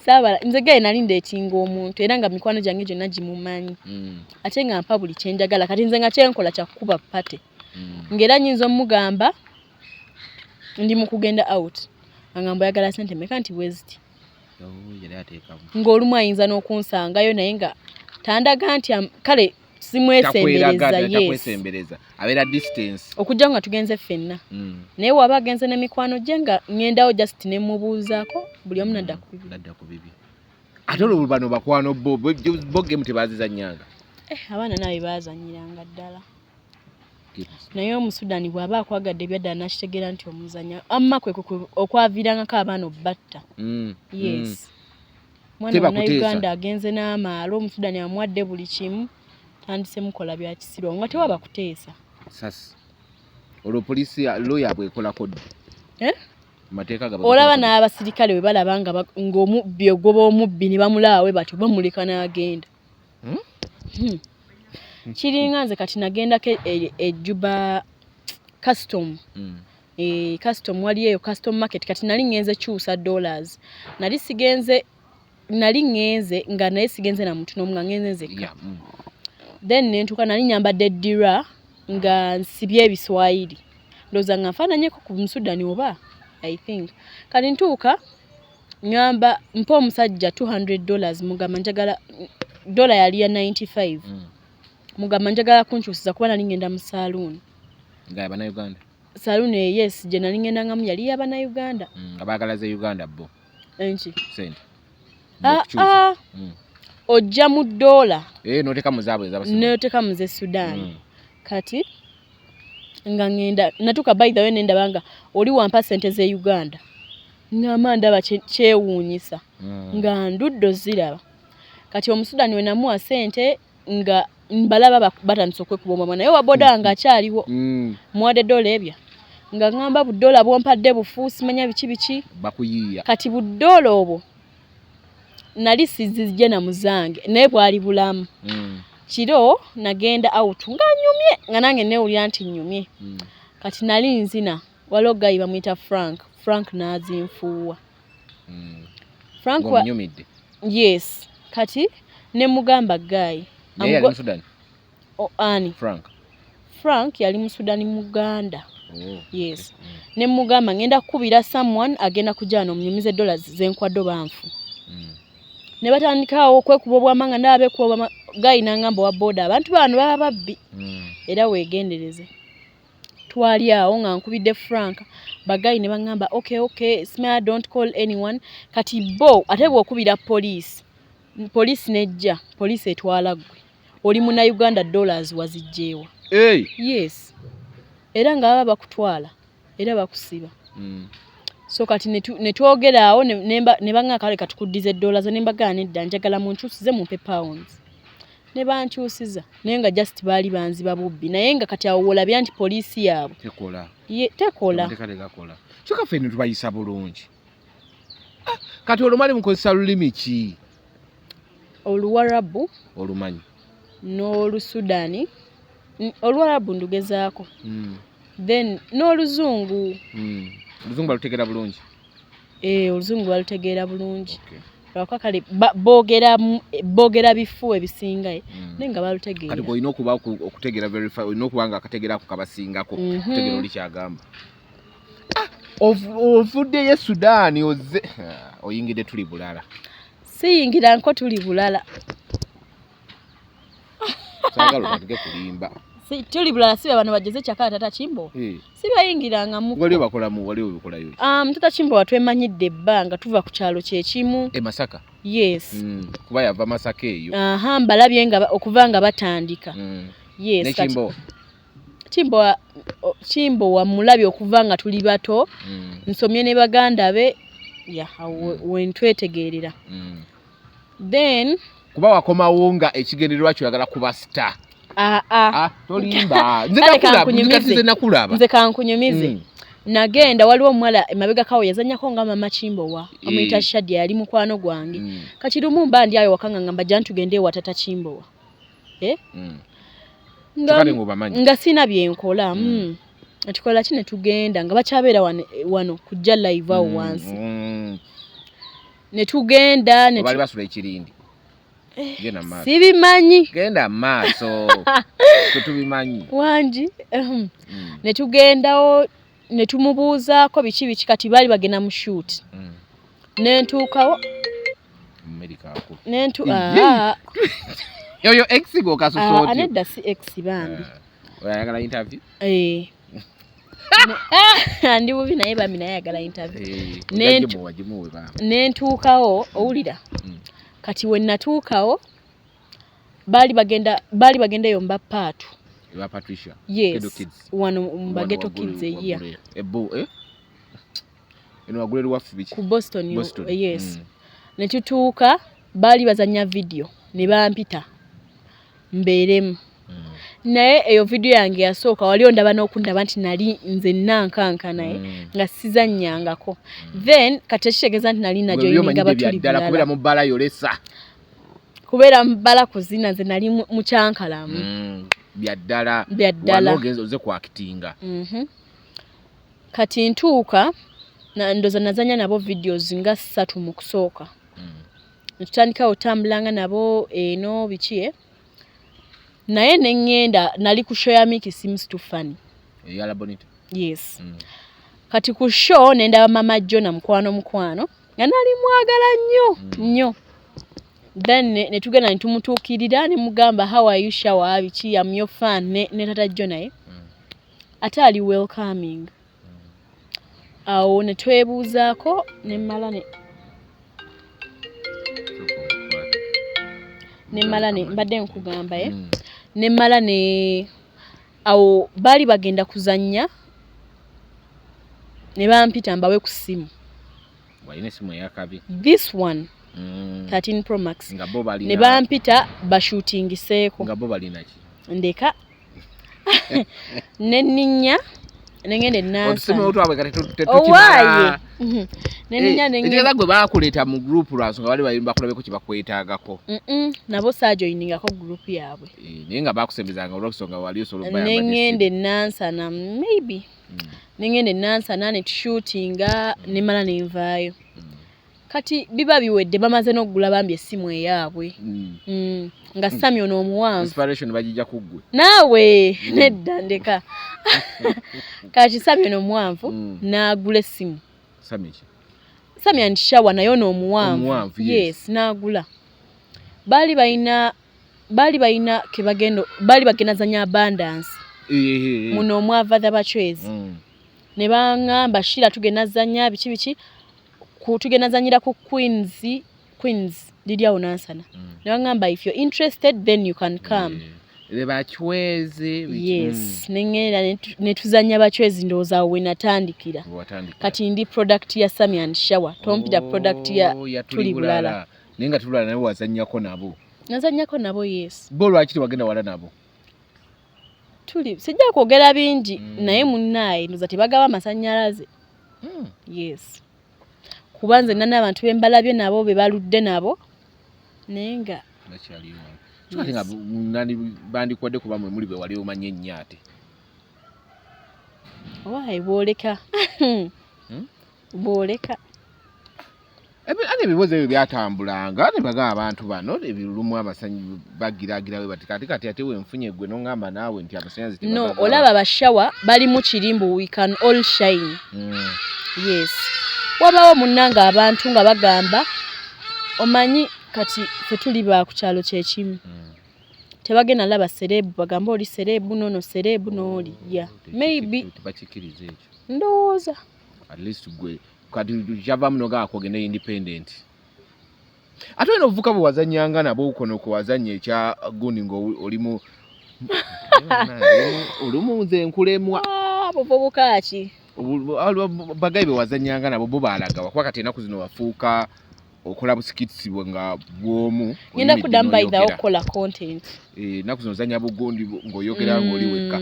Sabala nze gaye nali ndeetinga omuntu era nga mikwano gyange gyonna gimumanyi. Ate nga mpa buli kye njagala kati nze nga kyenkola kya kukuba pate. Ngera nyinza omugamba ndi mu kugenda out. Angamba yagala sente mmeka nti bweziti. Ng'olumu ayinza n'okunsangayo naye nga tandaga nti kale simwesembereza abeera distance okujja nga tugenze ffenna naye waba agenze n'emikwano gye nga ŋŋendawo just ne mubuuzaako buli omu nadda ku bibi ate olwo bano bakwano bo gemu tebazizannyanga abaana naabe baazanyiranga ddala naye omusudani bw'aba akwagadde ebyadda nakitegeera nti omuzanya amma kwe okwavirangako abaana obbatta. Yes. Mwana wa Uganda agenze n'amaalo omusudani amwadde buli kimu tandise mukola bya kisirwa nga tewaba kuteesa. Sasi. Olwo poliisi lawyer bwekolako ddi? Mateeka gaba. Olaba n'abasirikale bwe balaba ng'omubbi ogoba omubbi ne bamulaawe batyo bamuleka n'agenda. Kiringa nze kati nagendako ejjuba custom. Custom wali eyo custom market kati nali ngenze kyusa $. Nali ngenze nga naye sigenze na muntu n'omu nga ngenze nzekka. Then nentuka nali nyambadde ddira nga nsibye ebiswayiri. Ndowooza nga nfaananyeko ku Musudani oba I think. Kati ntuuka ngamba mpa omusajja $200 mugamba njagala dola yali ya 95. Mugamba njagala kunkyusiza kuba nali ngenda mu saloon. Nga Abannayuganda? Saloon yes, gye nali ngenda ngamu yali y'Abannayuganda. Abaagala ze Uganda bo. Enki? Sente. Ojja mu dola. N'oteeka mu zaabwe ez'Abasudan. N'oteeka mu ze Sudan. Kati nga ngenda natuka by the way nendaba nga oli wampa sente ze Uganda. Ngamba ndaba kyewuunyisa. Nga nduddo ziraba. Kati omusudani we namuwa sente nga mbalaba batandise okwekuba omwana naye waboda nga akyaliwo. Muwadde dola ebya. Nga ngamba buddola bwompadde bufuusi manya biki bakuyiiya. Kati buddola obwo nali sizijje na muzange naye bwali bulamu. Kiro nagenda out nga nyumye nga nange neewulira nti nyumye. Kati nali nzina waliwo gayi bamuyita Frank n'azinfuuwa. Frank wa nyumidde. Yes. Kati ne mugamba gayi. Naye yali Musudani? Ani? Frank yali Musudani Muganda. Yes. Ne mugamba ngenda kukubira someone agenda kujana omunyumize $. Zenkwaddo banfu. Ne batandikawo okwekuba obwamanga n'abekuba gayi n'angamba wa boda abantu bano baba babbi. Era weegendereze. Twali awo nga nkubidde Frank bagayi ne bangamba okay smile don't call anyone. Kati bo ate bw'okubira police nejja police etwala gwe oli muna Uganda $. Wazijjeewa. Yes. Era nga baba bakutwala era bakusiba. So kati netwogera awo ne banga kale katukuddize $. Zo nembagana edda njagala munkyusize mumpe pounds. Ne bankyusiza naye nga just baali banziba bubbi naye nga kati awo olabya nti poliisi yaabwe tekola. Kyokka ffenna tubayisa bulungi. Kati olumali mukozesa lulimi ki? Oluwarabu. Olumanyi? N'Olusudani. Oluwarabu ndugezaako. Then n'Oluzungu. Oluzungu balutegeera bulungi? Oluzungu balutegeera bulungi. Lwaka kale boogera bifu ebisinga naye nga balutegeera. Kati olina okuba okutegeera verify olina okuba nga akategeera ku kabasingako okutegeera oli kyagamba. Ovuddeyo Sudaani ozze oyingidde tuli bulala. Siyingira nko tuli bulala. Sagala otatuge kulimba. Tuli bulala sibe bano bageze kyakala tata Kimbo. Sibayingiranga mu. Waliwo bakolamu waliwo bikolayo. Tata Kimbo watwemanyidde ebbanga tuva ku kyalo kyekimu. Masaka? Yes. Kuba yava Masaka eyo. Mbalabye nga okuva nga batandika. Yes. Ne Kimbo? Kimbo wamulabye okuva nga tuli bato. Nsomye ne baganda be wentwetegeerera. Then kuba wakomawo nga ekigendererwa kyagala kuba star. Tolimba. Nze kankunyumize. Nagenda waliwo omuwala emabega kawo yazanyako nga mama Kimbowa. Amuyita Shadia yali mukwano gwange. Kati lumu mba ndi ayo wakanga ngamba jja ntugende ewa tata Kimbowa. Nga sina byenkola. Atikola kine tugenda nga bakyabeera wano kujja live awo wansi. Ne tugenda ne bali basula ekirindi. Genda maaso. Sibimanyi. Genda maaso. Tubimanyi. Wanji. Ne tugendawo ne tumubuuzaako biki kati bali bagenda mu shoot. Ne ntuukawo. America ako. Yoyo ex go kasusoti. Anedda si ex bambi. Oyagala interview? Andi bubi naye bambi naye ayagala interview. Ne ntuukawo owulira. Kati we natuukawo bali bagenda yomba paatu. Eba Patricia. Yes. Ghetto Kids. Wano Mbageto Kids yeah. Eno wagule waffe biki? Ku Boston. Yes. Mm. Ne tutuuka baali bazanya video ne bampita mbeeremu. Naye eyo video yange yasooka wali ondaba n'okundaba nti nali nze nankanka naye nga sizannyangako. Then kati ekitegeeza nti nali najoyininga batuli bulala. Kubeera mu bbala yolesa. Kubeera mu bbala kuzina nze nali mu kyankalamu. Byaddala. Wanogenza oze kwakitinga. Kati ntuuka ndoza nazanya nabo videos nga 3 mu kusooka. Tutandika otambulanga nabo eno bikie. Naye nengenda nali ku show ya Mickey Sims too funny. Yala bonita. Yes. Kati ku show nenda mama Jona mukwano nga nali mwagala nnyo. Then ne tugenda ntumutuukirira ne mugamba how are you shower bichi am your fan ne tata Jona ate ali welcoming. Awo ne twebuuzaako ne mala ne mbadde nkugamba ne mala ne awo bali bagenda kuzanya ne bampita mbawe ku simu. Walina simu yakabi. This one 13 Pro Max. Ne bampita bashootingiseeko. Nga bo balina ki? Ndeka neninya nengende nasa. Otuseme otwawe kati tetukimala. Neninya nengende. Ekyo gwe baakuleeta mu group lwaso nga bali bayimba kulabeko kye bakwetaagako. Nabo saajoyiningako group yaabwe. Naye nga baakusembezanga olw'okusonga wali osobola bayamba. Nengende nansana maybe. Nengende nansana ne tushootinga ne mala ne nvaayo. Kati biba biwedde bamaze n'okugula bambi essimu eyaabwe. Nga Sammy ono omuwanvu. Inspiration bagijja kuggwe. Naawe nedda ndeka. Kati Sammy ono omuwanvu n'agula essimu. Sammy and Shawa naye ono omuwanvu. Yes, n'agula. Bali bayina bagenda zanya abundance. Muno omwava the bachwezi. Ne bangamba Shira tugenda zanya biki tugenda zanyira ku Queens Lydia Onansana. Ne bangamba if you're interested then you can come. Bachwezi. Yes, nengenda ne tuzanya bachwezi ndowooza we natandikira. Kati ndi product ya Sammy and Shawa. Tompita product ya tuli bulala. Nenga tulala nabo wazannyako nabo. Nazannyako nabo yes. Bo lwaki wagenda wala nabo? Sijja kwogera bingi naye munnaye ndoza tebagaba amasannyalaze. Yes. Kubanze nana abantu bembalabye nabo be baludde nabo nenga bakyaliyo. Nga nani bandikodde kuba mwe muli be wali omanye nnyate. Why boleka? Boleka. Ane ebibuuzo ebyo byatambulanga ne bagamba abantu bano ebirumu amasanyu bagiragira we batikati kati ate wenfunye gwe n'ongamba naawe nti amasanyazi no olaba bashawa bali mu kirimbu we can all shine. Yes. Wabawo munnanga abantu nga bagamba omanyi kati fe tuli ba ku kyalo kyekimu. Tebagenda laba serebu bagamba oli serebu nono serebu n'oli ya maybe tebakikiriza ekyo ndowooza at least gwe kati java muno gaakogenda independent. Ate wena ovuka bwe wazannyanga nabo kono ku wazannya ekya gundi ng'olimu olumu nze nkulemwa bobuka ki bagayi be wazannyanga nabo bo baalaga wakuba kati enaku zino wafuuka okola busikitsi nga bwomu. Ngenda kudamba idha okola content. Enaku zino ozannya bugundi ng'oyogera ng'oli wekka.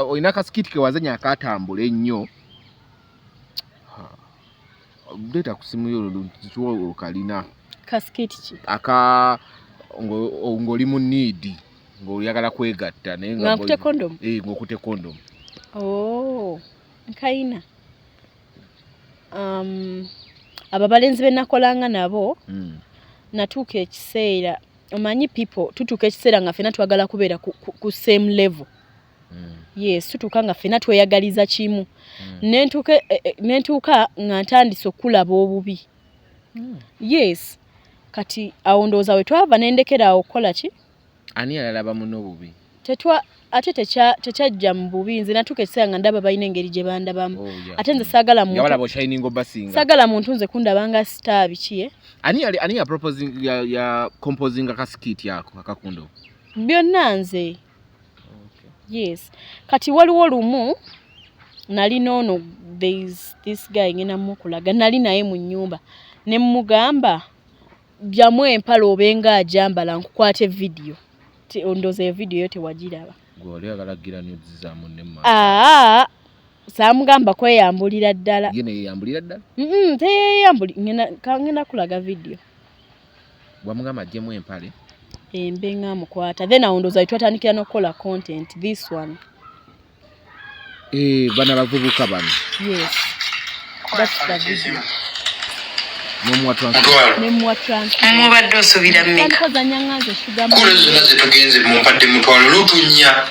Olina kasikiti ke wazannya akatambula ennyo. Data kusimu yo tuwo kalina kaskiti ki ngoli mu need ng'oyagala kwegatta naye nga ngokute condom ng'okute condom. Nkaina ababalenzi benakolanga nabo natuuka ekiseera omanyi people tutuuka ekiseera nga ffena twagala kubeera ku same level. Yes, tutuuka nga ffena tweyagaliza kimu. Nentuuka nga ntandise okulaba obubi. Yes. Kati awo ndowooza we twava nendekera awo okukola ki? Ani alalaba muno obubi? Ate tekyajja mu bubi nze natuuka ekiseera nga ndaba balina engeri gye bandabamu. Ate nze saagala muntu. Yawalaba oshining obasinga. Saagala muntu nze kundabanga star biki Ani ya proposing ya composing akaskiti yako akakundo? Byonna nze. Yes. Kati waliwo lumu nali noono this guy ngena mukulaga nali naye mu nnyumba ne mugamba jamu empala obenga ajambala nkukwate video ondoze video yote wagiraba gwali agalagira nuziza munne mama samugamba kweyambulira ddala yene yambulira ddala teyambuli ngena kulaga video bwamugamba jemu empale embenga mukwata then aondoza itwatandikira nokola content this one bana bavubuka bano yes that's the video Nemwa transfer. Mubadde osubira mmeka. Koza nyangaze sugar mama. Kule zonna zetugenze mumpadde mutwalo lutunya.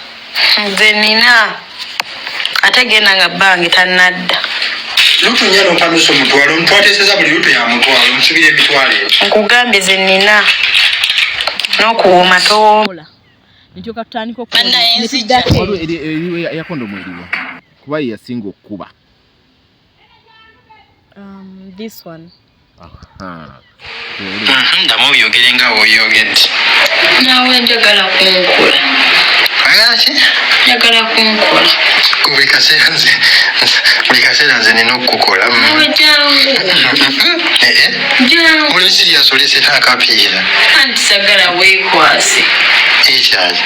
Nze nina ate genda nga bbange tannadda. Lutunya n'ompanusa omutwalo ntwateseza buli lutu ya mutwalo nsubira emitwalo eyo. Nkugambye ze nina n'okuwoma towola. Nityoka tutandika okuwa yakondo mweriwa kuba yasinga okuba. This one. Ndamu oyogere nga oyogedde. Naawe njagala kunkola. Ayagala ki? Njagala kunkola. Buli kaseera nze nina okukola. Naawe jangu. Jangu. Oli sirias oleseta akapiira. Anti sagala weekwase. Ekyali.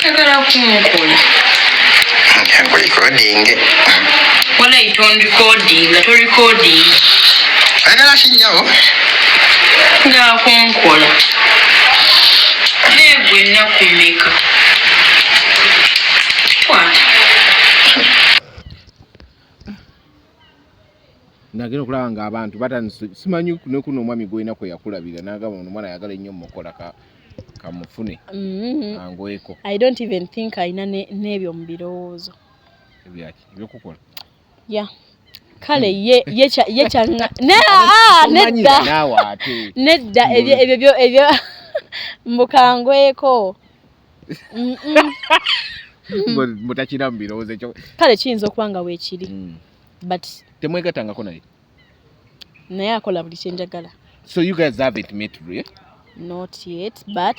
Njagala kunkola. Njangu recording. Wala iton recording, to recording. Ayagala kinyawo. Nga kunkola. Negwe nakumeka. Twata. Nagenda okulaba nga abantu batandise simanyi kuno omwami gwena kwe yakulabira n'agamba omwana ayagala ennyo mukola kamufune angweko. I don't even think ayina n'ebyo mu birowoozo. Ebyaki ebyokukola. Yeah. Kale ye nedda nedda ebyo mbukangweko. Mutakira mu birowoozo ekyo. Kale kiyinza okuba nga weekiri. But temwegatangako naye. Naye akola buli kyenjagala. So you guys haven't met, yeah? Not yet, but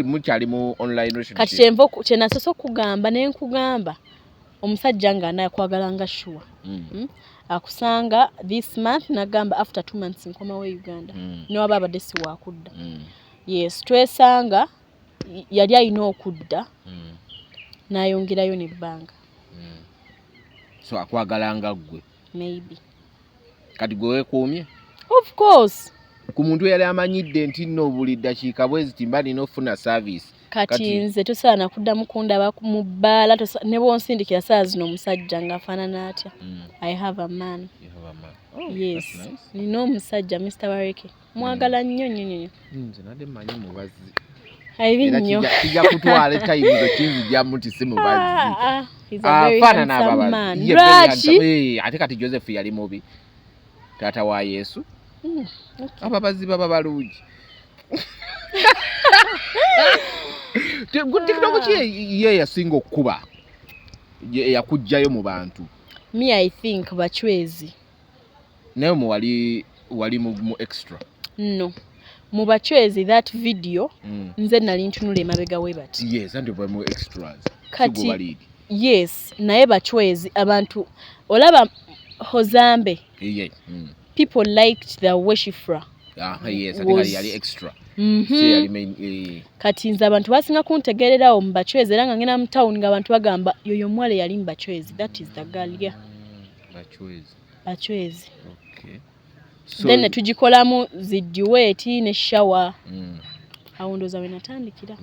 mukyali mu online relationship. Kati kyenasosa okugamba ne nkugamba omusajja nga anayakwagala nga sure. Akusanga this month nagamba after 2 months nkomawo Uganda. Newaba abadde si wakudda. Yes, twesanga yali alina okudda n'ayongerayo n'ebbanga. So akwagala nga ggwe. Maybe. Kati gwe weekuumye? Of course. Ku muntu yali amanyidde nti nno buli ddakiika bwezi timba nina ofuna service. Kati nze tosaana kuddamu kundaba mu bbaala ne bwonsindikira saa zino omusajja ng'afaanana atya. I have a man. You have a man. Oh, yes. That's nice. Nina omusajja Mr. Wareke. Mwagala nnyo nnyo. Nze nadde mmanyi mubazi. Aibi nnyo. Kijja kutwala tayimuzo kinzija muti si mubazi. He's a very handsome man. Lwaki? Ate kati Joseph yali mubi. Taata wa Yesu. Ababazi baba balungi. Tikitogo ki ye yasinga okuba yakujjayo mu bantu. Me I think bachwezi. Naye wali mu extra. No. Mu bachwezi that video nze nali ntunula emabega we bati. Yes, and mu extras. Kati yes, naye bachwezi abantu olaba Hozambe. Yeah. People liked the worshipper. Yes, I think yali extra. Kati nze abantu basinga kuntegererawo mu bachwezi era nga ngena mu town nga abantu bagamba yoyo mwale yali mu bachwezi. That is the girl, yeah. Bachwezi. Okay. So then tujikolamu ziduet ne shower. Awo ndoza we natandikira.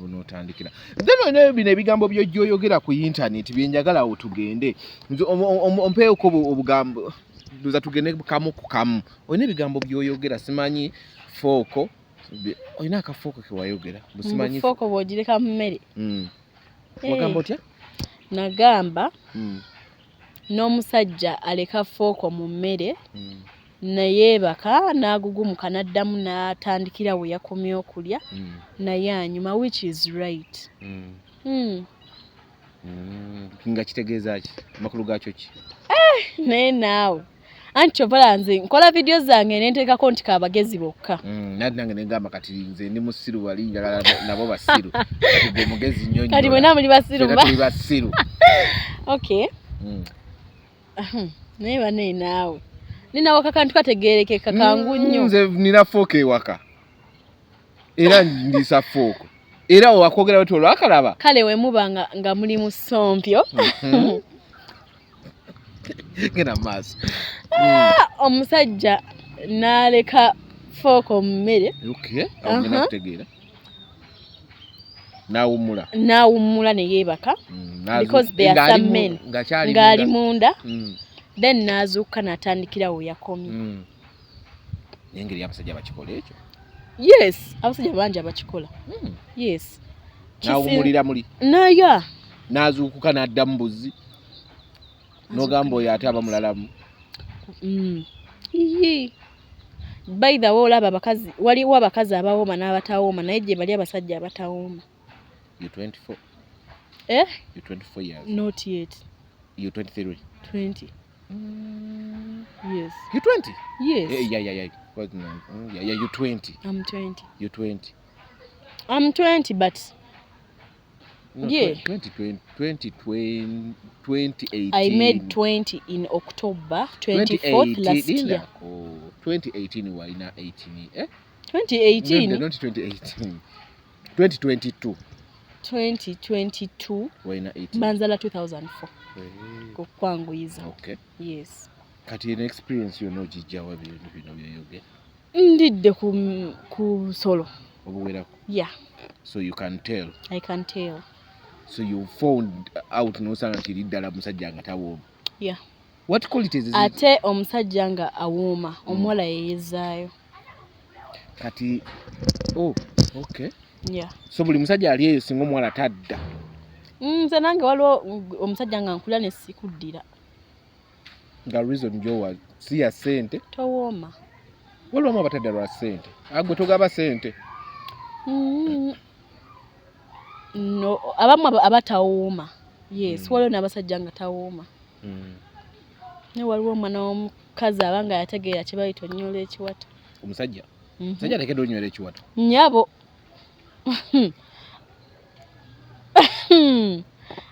Then bino ebigambo by'oyogera ku internet byenjagala otugende. Ompeeko obugambo. Ndoza tugende kamu ku kamu. Oyina ebigambo by'oyogera simanyi fooko. Oyina akafooko ke wayogera. Simanyi fooko bw'ogireka mu mmere. Wagamba otya? Nagamba n'omusajja aleka fooko mu mmere. Naye baka n'agugumuka n'addamu n'atandikira we yakomye okulya naye anyuma, which is right. Nga kitegeeza ki? Makulu gaakyo ki? Naye naawe anti ovala nze nkola video zange nenteekako nti kaabagezi bokka. Nati nange negamba kati nze ndi musiru wali njagala nabo basiru kati gwe mugezi nnyo nnyo Kati mwena muli basiru tuli basiru. Okay. Naye bane naawe nina waka kantu kategeerekeka kangu nnyo. Nze nina fooka ewaka era ndisa fooka era wakwogera wetu olwakalaba kale we muba nga muli mu sompyo genda maaso omusajja n'aleka fooka mu mmere. Okay, ngenda kutegeera n'awummula ne yeebaka because there are some men ng'ali munda then n'azuuka n'atandikira we yakomye. N'engeri y'abasajja bakikola ekyo. Yes, abasajja bangi abakikola. Yes. N'awummulira muli naya n'azuukuka n'adda mu buzzi n'ogamba oyo ate aba mulalamu. By the way, olaba abakazi waliwo abakazi abawooma n'abatawooma naye gye bali abasajja abatawooma. You 24? Eh? You 24 years? Not yet. You 23? 20. Yes. You 20? Yes. Yeah. Yeah, you 20. I'm 20. You 20. I'm 20, but no, yeah. 2018. I made 20 in October 24th last year. Oh, 2018 why not 18? Eh? 2018? No, not 2018. 2022. 2022. Why not 18? Banzala 2004. Kukwanguyiza. Okay. Yes. Kati an experience you know jijawa bino byoyoge. Ndidde ku solo. Obuwerako. Yeah. So you can tell. I can tell. So you found out no sana nti ddala musajja nga tawooma. Yeah. What qualities is it? Ate omusajja nga awooma, omuwala yeyezaayo. Kati okay. Yeah. So buli musajja ali eyo singa omuwala tadda. Nze nange waliwo omusajja nga nkula ne sikuddira. Nga reason gyowa si ya ssente. Towooma. Waliwo abatadda lwa ssente. Agwe togaba ssente. No, abamu abatawooma. Yes, waliwo n'abasajja nga tawooma. Ne waliwo omwana w'omukazi abanga yategeera kye bayita onnyola ekiwato. Omusajja? Omusajja ateekeddwa onnyola ekiwato? Nnyabo.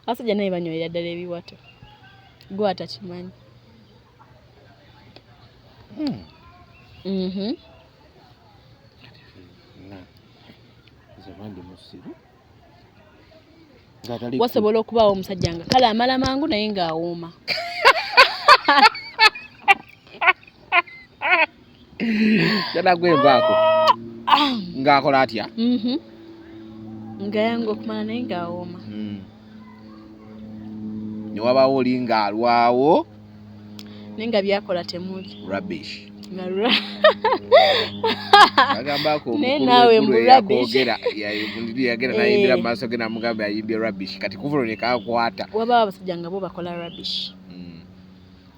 Abasajja naye banywera ddala ebiwato. Gwe atakimanyi. Wasobola okubaawo omusajja nga kale amala mangu naye ng'awooma. Jana gwenvaako ng'akola atya? Nga yangu okumala naye ng'awooma. Ne wabaawo oli ng'alwawo naye nga byakola temuli. Rubbish. Agambako nawe mburabish. Yagera nayimbira mu maaso ge n'amugamba ayimbye rubbish. Kati kuvulo ne kaakwata. Wabaawo abasajja nga bo bakola rubbish.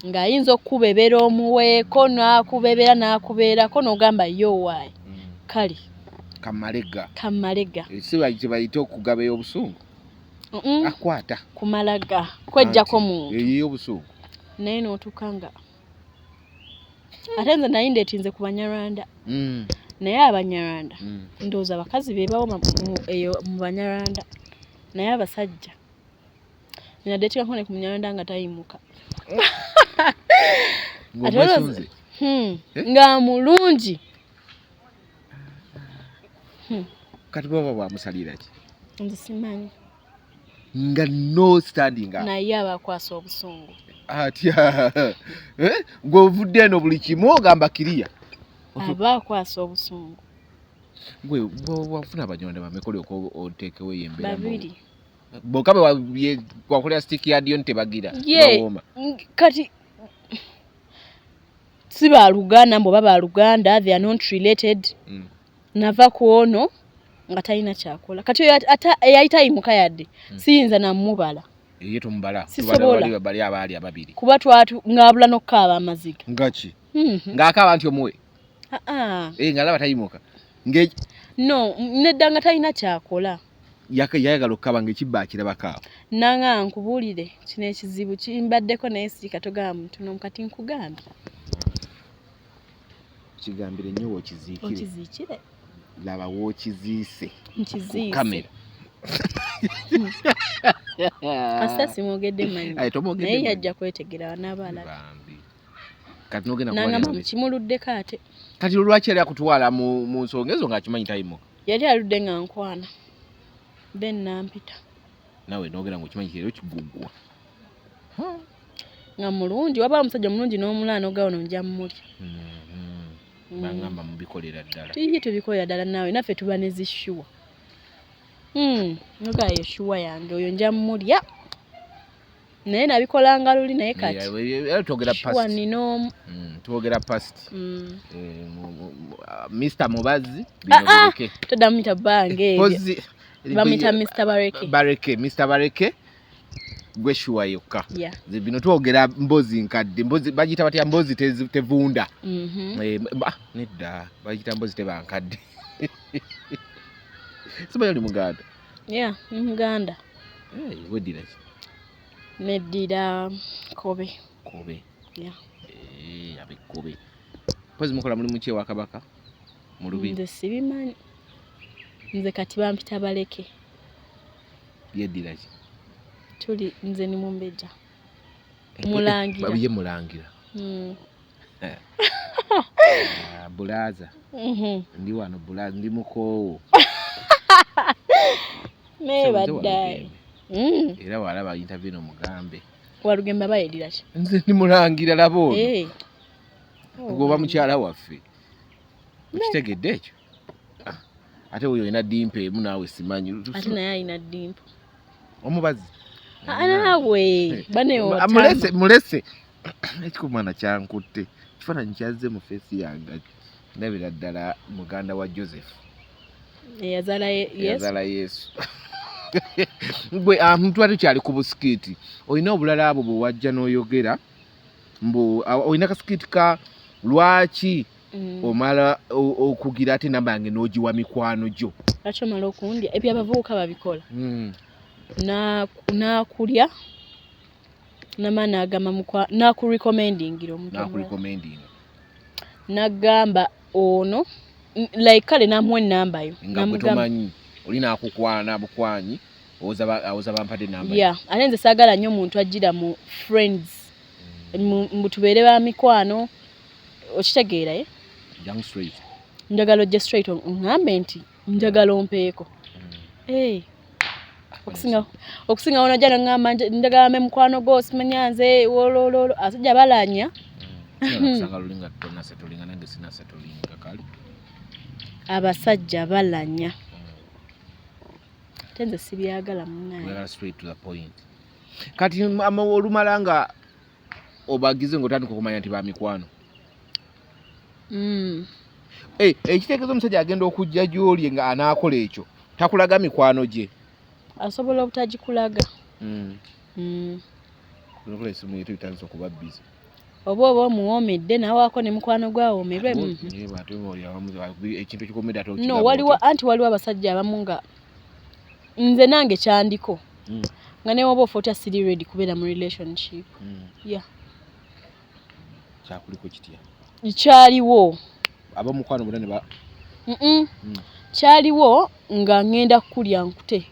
Ng'ayinza okukubebera omuweeko n'akubebera n'akubeerako n'ogamba yo waayi. Kale. Kamalega. Si bayita okugaba ey'obusungu. Akwata. Kumalaga. Kwejjako muntu. Ey'obusungu. Naye n'otuuka nga ate nze naye ndeetinze ku Banyarwanda. Naye Abanyarwanda ndowooza abakazi be bawooma eyo mu Banyarwanda. Naye abasajja nina deetingako ne ku Munyarwanda nga tayimuka. Nga mulungi. Kati baba bwamusalira ki? Nze simanyi. Nga no standing up. Naye abakwasa obusungu. Atya. Ng'ovudde eno buli kimu ogamba kiriya. Abakwasa obusungu. Gwe wafuna Abanyarwanda bamekole oteekewo yembera. Babiri. Bokabe wakolera stick ya dio ntebagira. Kati si Baluganda mbo baba Luganda, they are not related. Nava kuono nga talina kyakola. Kati yayitayimuka yadde siyinza namubala. Ye tumubala tubala bali abali ababiri. Kuba twatu ngabula nokkaaba amaziga. Ngaki? Ng'akaaba nti omuwe? Ng'alaba tayimuka. No, nedda nga talina kyakola. Yayagala okukaba ng'ekibba akirabako. Nanga nkubuulire kino ekizibu kimbaddeko naye siika togamba muntu n'omukati nkugambye. kigambire nnyo wokiziikire. Okiziikire? Laba wookiziise. Nkiziise. Kamera. Kasita simwogedde manyi. Ayi tomwogedde. Naye yajja kwetegera n'abalala. Bambi. Kati nogenda Nangamba mukimuluddeko ate. Kati lwaki yali akutwala mu nsonga ezo ng'akimanyi tayimo? Yali aludde nga nkwana. Then nampita. Nawe nogenda ng'okimanyi kiro kiguggwa. Nga mulungi waba omusajja mulungi n'omulana ogawo nonja mmulya. Bangamba mubikolera ddala. Tubikolera ddala naawe naffe tuba ne zishuwa. Nogayo shuwa yange oyo nja mmulya. Naye nabikolanga luli naye kati. Twogera past. Shuwa nino. Twogera past. Mr. Mubazi binobireke. Todamita bange. Pozi. Bamita Mr. Bareke. Mr. Bareke. Gwe shuwa yokka. Yeah. Bino twogera mbozi nkadde. Mbozi bagita batya mbozi tevunda. Nedda bagita mbozi tebankadde. Siba yali Muganda. Yeah, Muganda. Weddira ki? Neddira Kobe. Yeah. Abe Kobe. Pozi mukola mulimu ki ewa Kabaka? Mu Lubiri. Nze sibimanyi. Nze kati bampita Baleke. Yeddira ki? Tuli nze ni Mumbejja. Mulangira. Babiye Mulangira. Bulaza. Ndi wano Bulaza ndi mukoowo. Nebaddaye. Era walaba interview Mugambe. Walugembe abayeddira ki? Nze ndi Mulangira labo. Goba mukyala waffe. Okitegedde ekyo? Ate oyo ina dimpe emu naawe simanyi. Ate naye alina dimpe. Omubazi. Naawe banewo. Mulese. Ekikumana kyankutte. Kifaananyi kyazze mu face yange. Ndabira ddala muganda wa Joseph. Yazala Yesu. Gwe muntu atukyali ku busikiti. Olina obulala abo bwe wajja n'oyogera. Olina kasikiti ka lwaki omala okugira ate namba yange n'ogiwa mikwano gyo. Lwaki omala okundya? Ebyo abavubuka babikola. Nakulya nama nagamba nakurecommendingira omuntu. Nakurecommendinga. Nagamba ono like kale namuwa ennamba yo. Nga bwe tomanyi olina akukwana bukwanyi oza bampadde ennamba. Yeah, ate nze saagala nnyo omuntu ajjira mu friends. Mbutubeere ba mikwano. Okitegeera Young straight. Njagala ojje straight ngambe nti njagala ompeeko. Okusinga ono jana ngamba ndagala mukwano go simanyanze wolololo asajja balanya. Kusanga lulinga tonna setulinga nange sina setulinga kali. Abasajja balanya. Tenze sibyagala munnaye. We're straight to the point. Kati olumalanga obagize ng'otandika okumanya nti ba mikwano. Ekitegezo omusajja agenda okujja gy'oli nga anaakola ekyo takulaga mikwano gye. Asobola obutagikulaga. Kunokola esimu yetu bitandise okuba busy. Oba omuwoomedde nawaako ne mukwano gwawoomerwe. Ekintu kikomedde ate no, waliwo abasajja abamu nga nze nange kyandiko. Nga ne woba ofa otya siri ready kubeera mu relationship. Yeah. Kyakuliko kitya? Kyaliwo. Abamukwano bonna ne ba. Kyaliwo nga ngenda kulya nkute.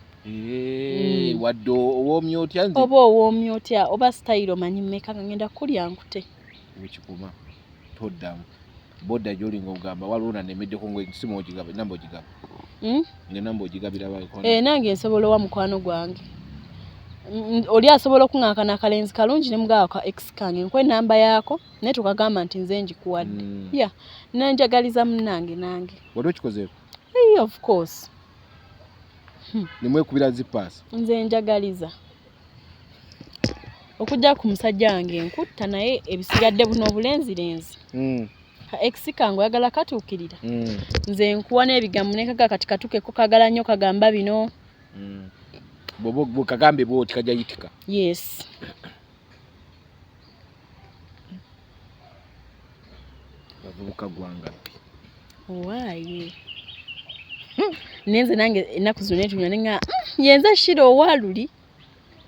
Wadde owoomya otya nze? Oba owoomya otya oba style omanyi mmeka nga ngenda kulya nkute. Wekikuma toddamu. Boda gy'olinga ogamba waliwo nanemeddeko ng'esimu ogigaba namba ogigaba. Namba ogigabira abakono. Nange nsobola owa mukwano gwange. Oli asobola okuŋŋankana akalenzi kalungi ne mugawa ka ex kange nkwe namba yaako naye tukagamba nti nze njikuwadde. Yeah, nanjagaliza munnange nange. Wali okikozeeko? Of course. Nimwekubira zipaasi? Nze njagaliza. Okujja ku musajja wange nkutta naye ebisigadde buno obulenzirenzi. Ex kange oyagala katuukirira. Nze nkuwa n'ebigambo nekaga kati katukeko kagala nnyo kagamba bino. Bobo kagambe bwoti kajja yitika. Yes. Bavubuka gwanga. Why? Nenze nange ennaku zino netunya nenga yenza shiro owaluli.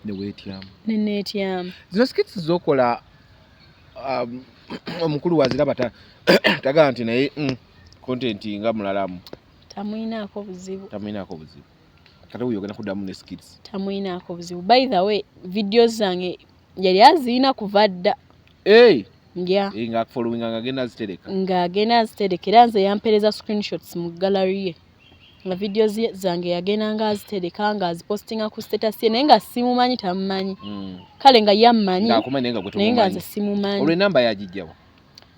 Ne weetyamu. Ne neetyamu. Zino skits zokola omukulu waziraba tagala nti naye content nga mulalamu tamuyinaako buzibu kati uyogera kuddamu ne skills tamuyinaako buzibu. By the way videos zange yali azirina kuva dda nga following ng'agenda azitereka era nze yampereza screenshots mu gallery ye nga videos zange yagenda nga azitereka nga azipostinga ku status ye naye nga simumanyi tamumanyi kale nga yammanyi naye nga nze simumanyi. olwo enamba yagijjawa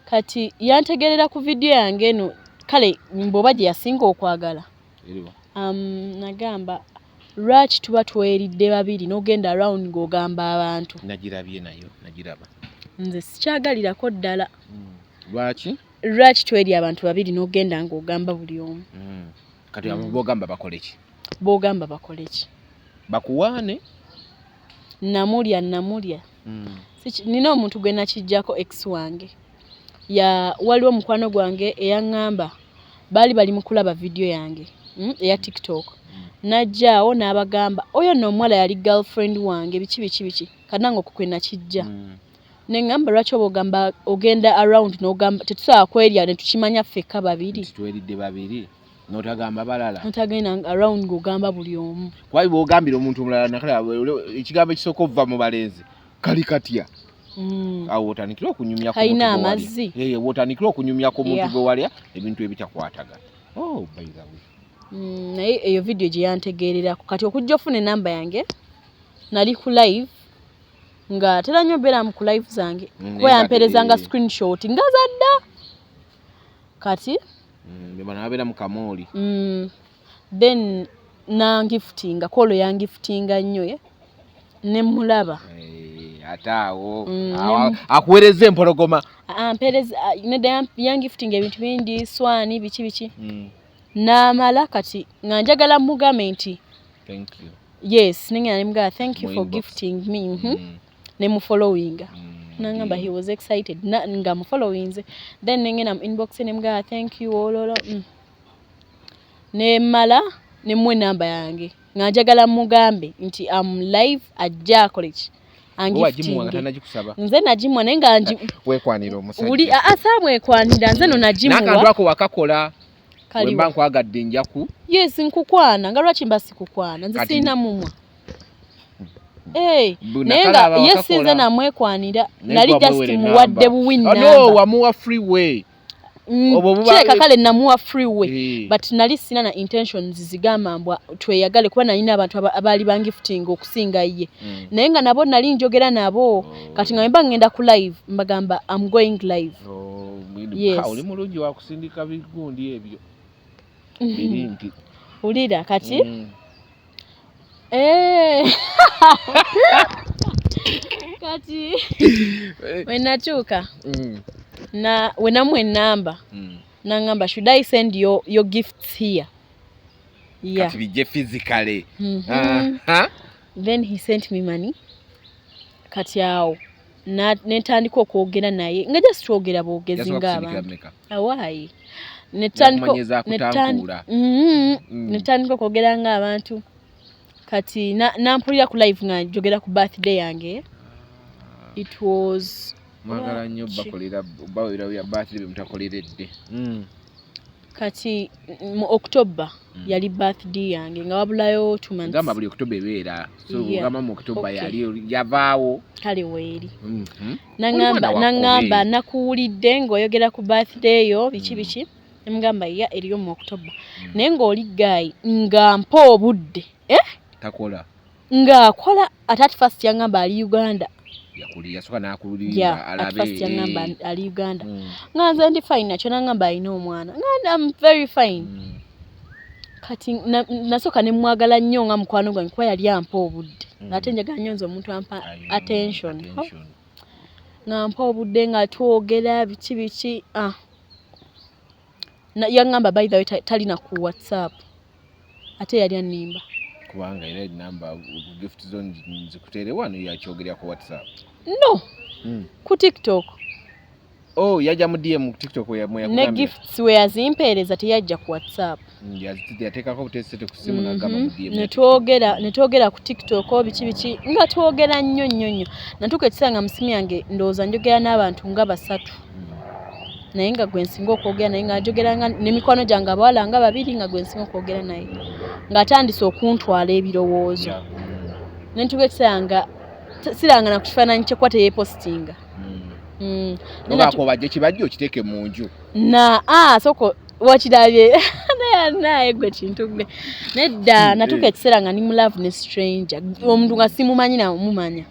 kati yantegerera ku video yange eno kale mboba gye yasinga okwagala nagamba lwaki tuba tweridde babiri n'ogenda around ng'ogamba abantu. Nagirabye nayo nagiraba nze sikyagalirako ddala. Lwaki tweri abantu babiri n'ogenda ng'ogamba buli omu. Kati abo bogamba bakole ki? Bakuwaane? Namulya. Nina omuntu gwe nakijjako ex wange. Waliwo mukwano gwange eyaŋŋamba bali mu kulaba video yange eya TikTok. Najjaawo n'abagamba oyo nno omuwala yali girlfriend wange biki kanango kukwe nakijja. Neŋŋamba lwaki oba ogenda around n'ogamba tetusobola kwerya ne tukimanya ffekka babiri. Tweridde babiri. Notagamba balala. Notagenda around ng'ogamba buli omu. Kwayi bw'ogambira omuntu omulala nakala ekigambo ekisooka okuva mu balenzi kali katya. Awo otandikira okunyumya ku muntu amazzi. Otandikira okunyumya ku muntu gwe walya ebintu ebitakwataga. By the way. Naye eyo video gye yantegeererako kati okujja ofuna enamba yange nali ku live nga tera nnyo beera mu ku live zange kuba yamperezanga screenshot nga zadda kati nabeera mu kamooli then nangiftinga kolo yangiftinga nnyo ne mulaba ate awo akuweereza empologoma yangiftinga ebintu bingi swani biki n'amala kati nga njagala mugambe nti thank you. Yes nengera nemugamba thank you for gifting me ne mu following nangamba he was excited nga mu following then nengena mu inbox nemugamba thank you ololo ne mala ne mwe namba yange nga njagala mugambe nti I'm live ajja college nze najimwa naye nga wekwanira omusajja uli asamwekwanira nze no najimwa nakantu ako wakakola wemba nkwagadde njaku yes nkukwana nga lwaki mba sikukwana nze sirina mumwa naye nga yes nze namwekwanira nali just muwadde buwin namba wamuwa free way kireka kale namuwa free way but nali sina na intentions zigamba mbwa tweyagale kuba nalina abantu abaali bangifting okusinga ye naye nga nabo nali njogera nabo kati nga mba ngenda ku live mbagamba I'm going live. Oli mulungi wa kusindika bigundi ebyo ulira kati kati wenatuuka na wenamwe namba nangamba should I send your gifts here kati bije physically then he sent me money kati awo netandika okwogera naye nga just twogera bwogezi ng'abantu awaayi netandika okwogera ng'abantu kati nampulira ku live nga njogera ku birthday yange it was mwagala nnyo bakolera bawera ya birthday mutakoleredde kati mu October yali birthday yange nga wabulayo 2 months gamba buli October ebeera so gamba mu October yali yavaawo kale weeri nangamba nakuwulidde ng'oyogera ku birthday yo biki nemugamba ya eriyo mu October naye ng'oli guy nga mpa obudde takola ng'akola atati first yangamba ali Uganda yasoka n'akulira alabe first yangamba ali Uganda nga nze ndi fine nakyo nangamba alina omwana nga I'm very fine kati nasoka ne mwagala nnyo nga mukwano gwange kuba yali ampa obudde ate njagala nnyo nze omuntu ampa attention nga mpa obudde nga twogera biki yangamba by the way talina ku WhatsApp ate yali annimba kubanga era namba gift zone zikutere wano yakyogerya ku WhatsApp no ku TikTok Oh, yajja mu DM ku TikTok ya moya ne gifts we azimpeereza teyajja ku WhatsApp. Yateekako obutesete ku simu n'agamba mu DM. Netwogera ku TikTok biki nga twogera nnyo. Natuuka ekiseera nga musimu yange ndowooza njogera n'abantu nga basatu. Naye nga gwe nsinga okwogera naye nga njogera nga n'emikwano gyange abawala nga babiri nga gwe nsinga okwogera naye. Ng'atandise okuntwala ebirowoozo. Nentuuka ekiseera nga sirangana ku kifaananyi kye kuba teyeepositinga. Nobako bajje kibajjo okiteeke mu nju. Soko wakirabye naye gwe kintu gwe. Nedda natuuka ekiseera nga ni mu love ne stranger. Omuntu nga simumanyi na mumanya.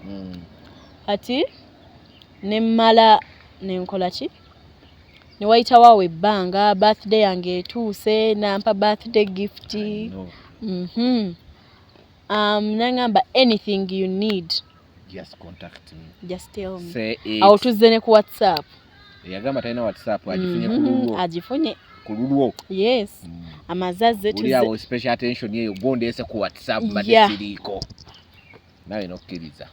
Ati nemmala nenkola ki? Ne wayitawo ebbanga birthday yange etuuse nampa birthday gift. Nangamba anything you need. Just contact me. Just tell me. Say it. Awo tuzze ne ku WhatsApp. Yagamba talina WhatsApp agifunye ku lulwo. Agifunye. Ku lulwo. Yes. Amazaze tuzze. Uli awo special attention yeyo gondese ku WhatsApp badesiriko. Nawe nokkiriza.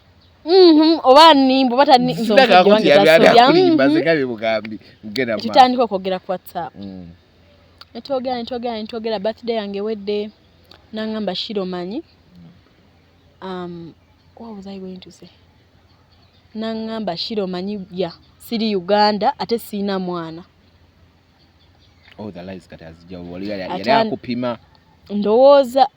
Oba nimbo batani nzo wange bazegabe bugambi ngera ma. Tutandika okwogera ku WhatsApp. Netwogera birthday yange wedde nangamba Shiro manyi. What was I going to say? Nangamba Shiro manyi siri Uganda ate sina mwana. Oh, the lies kati azija yali akupima. Ndowooza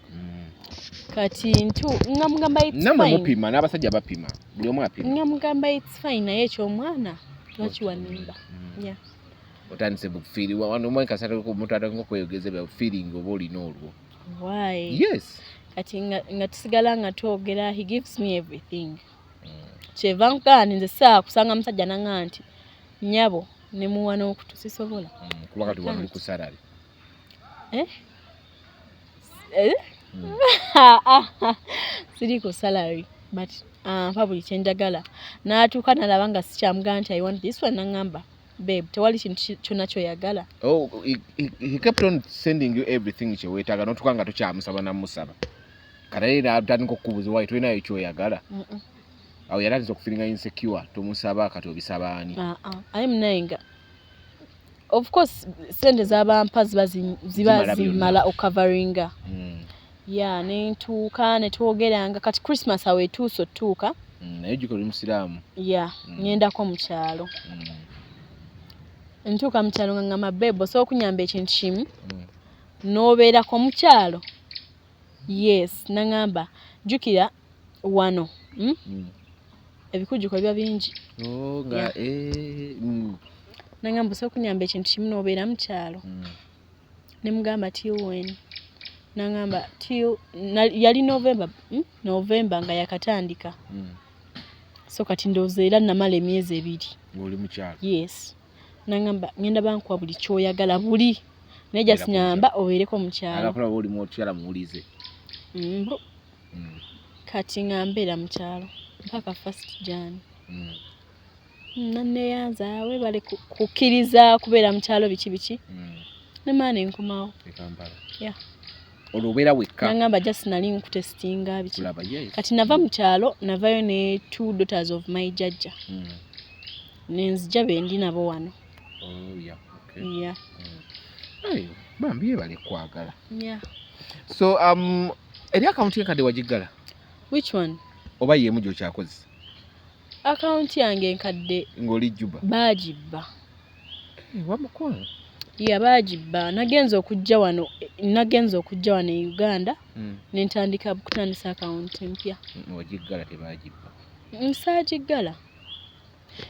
kati ngamugamba it's fine. Namwe mupima n'abasajja bapima. Buli omu apima. Ngamugamba it's fine naye eky'omwana lwakiwa nimba. Yeah. Otandise bukufiri wano mwe kasatu ku muntu atango kweyogeze bya feeling oba olina olwo. Why? Yes. Kati nga tusigala nga twogera he gives me everything. Kyeva nkani nze saa kusanga musajja nanga nti nyabo ne muwa n'okutusisobola. Kuba kati wali ku salary. Siri ku salary but probably chenjagala. N'atuuka n'alaba nga sikyamugamba nti I want this one nangamba babe tewali kintu kyonna kyoyagala. Oh, he kept on sending you everything kyeweetaaga n'otukanga tukyamusaba namusaba. Kati era atandika okukubuuza why tulina ekyoyagala. Awo yatandise okufiringa insecure tomusaba kati obisaba ani. I am nainga. Of course sente z'abampa ziba zimala okaveringa. Yeah, nentuuka netwogeranga kati Christmas awe etuuse otuuka. Naye jjukira oli musiraamu. Yeah, ngendako mu kyalo. Ntuuka mu kyalo nga ngamba babe osobola okunyamba ekintu kimu n'obeerako mu kyalo. Yes, nangamba jjukira wano. Ebikujjuko biba bingi. Nangamba osobola okunyamba ekintu kimu n'obeera mu kyalo. Ne mugamba till when? Nangamba till yali November nga yakatandika. So kati ndowooza era namala emyezi 2. Ng'oli mu kyalo. Yes. Nangamba ngenda bankuwa buli kyoyagala buli. Naye just nyamba obeereko mu kyalo. Alakola oli mu kyalo muwulize. Kati ngambeera mu kyalo mpaka 1st Jan. Nanneyanza weebale kukkiriza kubeera mu kyalo biki. Ne maana enkomawo. Yeah. Olubeera wekka. Nangamba just nali nkutestinga biki. Kati nava mu kyalo navayo ne 2 daughters of my jajja. Nenzija bendi nabo wano. Oh yeah. Okay. Yeah. Ayo, bambi ebale kwagala. Yeah. So eri account ye kade wagigala? Which one? Oba ye mujo kyakoze. Account yange enkadde ngoli Juba. Baagibba. Wamukono. Yeah, baagibba. Nagenza okujja wano e Uganda. Nentandika kutandisa account empya. Wagigala tebaagibba. Nsaagigala.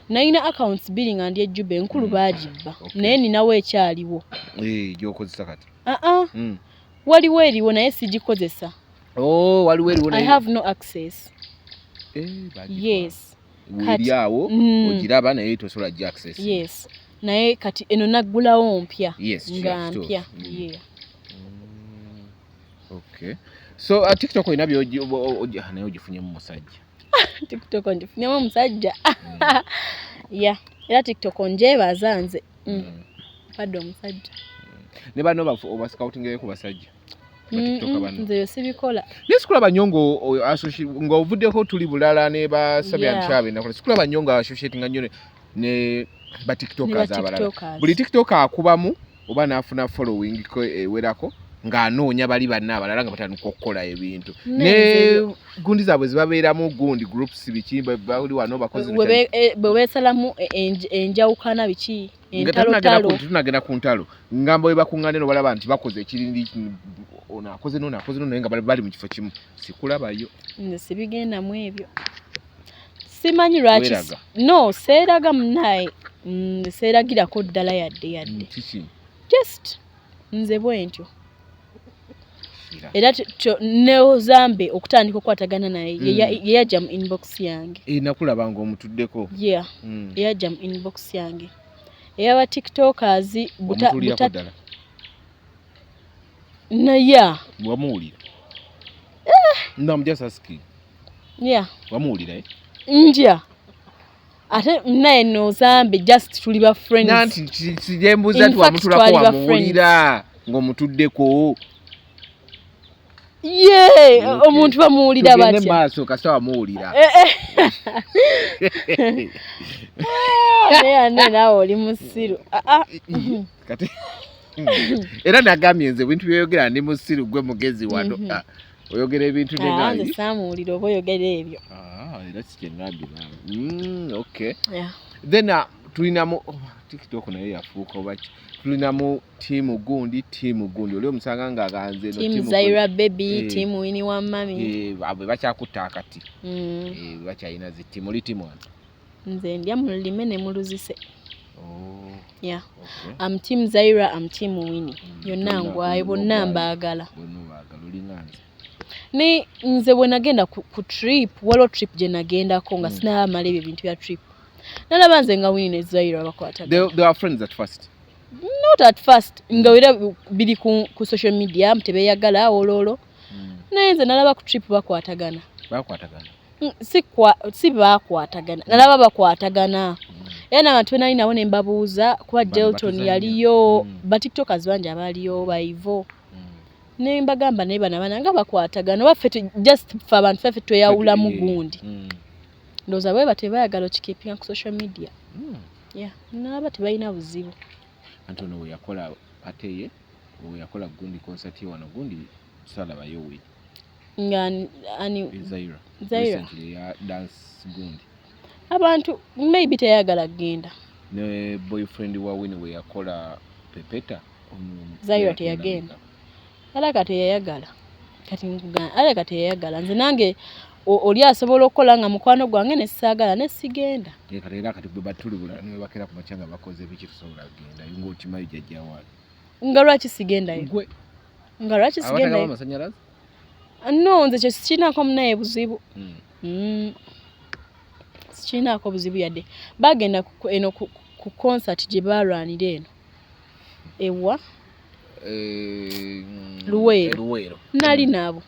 Nalina accounts billing and Juba enkulu baagibba. Naye ninawo ekyaliwo. Gy'okozesa kati. Waliwo eriwo naye sigikozesa. Oh, waliwo eriwo naye. I have no access. Yes. Kati awo ogiraba naye tosobola gi access. Yes. Naye kati eno naggulawo mpya. Yes, nga mpya. Yeah. Okay. So TikTok ina naye ogifunyemu musajja. TikTok ngifunyemu omusajja. Yeah. Era TikTok njebaza nze. Padde omusajja. Ne bano obascouting ku basajja. Nze sibikola. Nesikula banyongo ng'ovuddeko tuli bulala ne basabya nchabe nakola sikula banyongo associating nnyo ne ba tiktokers Ne ba abalala tiktokers. buli tiktoker akubamu oba n'afuna following ko ewerako ng'anoonya bali banna abalala nga batandika okukola ebintu ne gundi zaabwe zibabeeramu gundi groups biki bali wano bakozi bwe beesalamu enjawukana biki entalotalo tunagenda ku ntalo ngamba bwe bakuŋŋaana eno balaba nti bakoze ekirindi ono akoze nono naye nga bali mu kifo kimu sikulabayo nze sibigendamu ebyo simanyi lwaki no seeraga munaye seeragirako ddala yadde kiki just nze bwentyo era neozambe okutandika okukwatagana naye yeyajja mu inbox yange nakulaba ng'omutuddeko yeyajja mu inbox yange eyaba tiktokers ddala naya wamuwulira I'm just asking wamuwulira njya ate naye nozambe just tuli ba friends nanti kijembuza tu wamutulako wamuwulira ng'omutuddeko omuntu bamuwulira batya tugende maaso kasita wamuwulira naye naawe oli musiru kati era nagambye nze bintu byoyogera ndi musiru gwe mugezi wano oyogera ebintu nze saamuwulira oba oyogera ebyo era sikyengambye nawe okay then tulinamu tiktok naye yafuuka obaki tulinamu tiimu gundi oli omusanga ng'aganze tiimu Zaira baby tiimu Winnie wa mami abwe bakyakutta akati bakyalina zittiimu oli tiimu wano nze ndya mu lulime ne mu luzise am team Zaira am team Winnie yonna ngwayo bonna mbaagala ne nze bwe nagenda ku trip waliwo trip gye nagendako nga sinamala ebyo bintu bya trip nalaba nze nga Winnie ne Zaira bakwatagana they were friends at first not at first nga wera biri ku social media mtebeyagala ololo naye nze nalaba ku trip bakwatagana si bakwatagana nalaba bakwatagana era n'abantu nali nabo ne mbabuuza kuba Delton yaliyo ba tiktokers bangi abaliyo baivo ne mbagamba naye bana nga bakwatagana baffe just fa abantu ffe tweyawula mu gundi ndoza bwe batebayagala okikipinga ku social media nalaba tebalina buzibu Antono we yakola pateye we yakola gundi concert ye wano gundi sala bayowe ani Zaira recently ya dance gundi abantu maybe teyagala genda ne boyfriend wa Winnie we yakola pepeta Zaira teyagenda alaka teyagala kati ngugana alaka teyagala nze nange oli asobola okukola nga mukwano gwange ne saagala ne sigenda kati era kati bwe batulibula ne bakera ku machanga bakoze biki tusobola kugenda ngo okimayi jajja wali nga lwaki sigenda gwe nga lwaki sigenda amasanyalazi no nze kinaako munaye buzibu kinaako buzibu yadde bagenda eno ku concert gye balwanira eno ewa Luweero nali nabo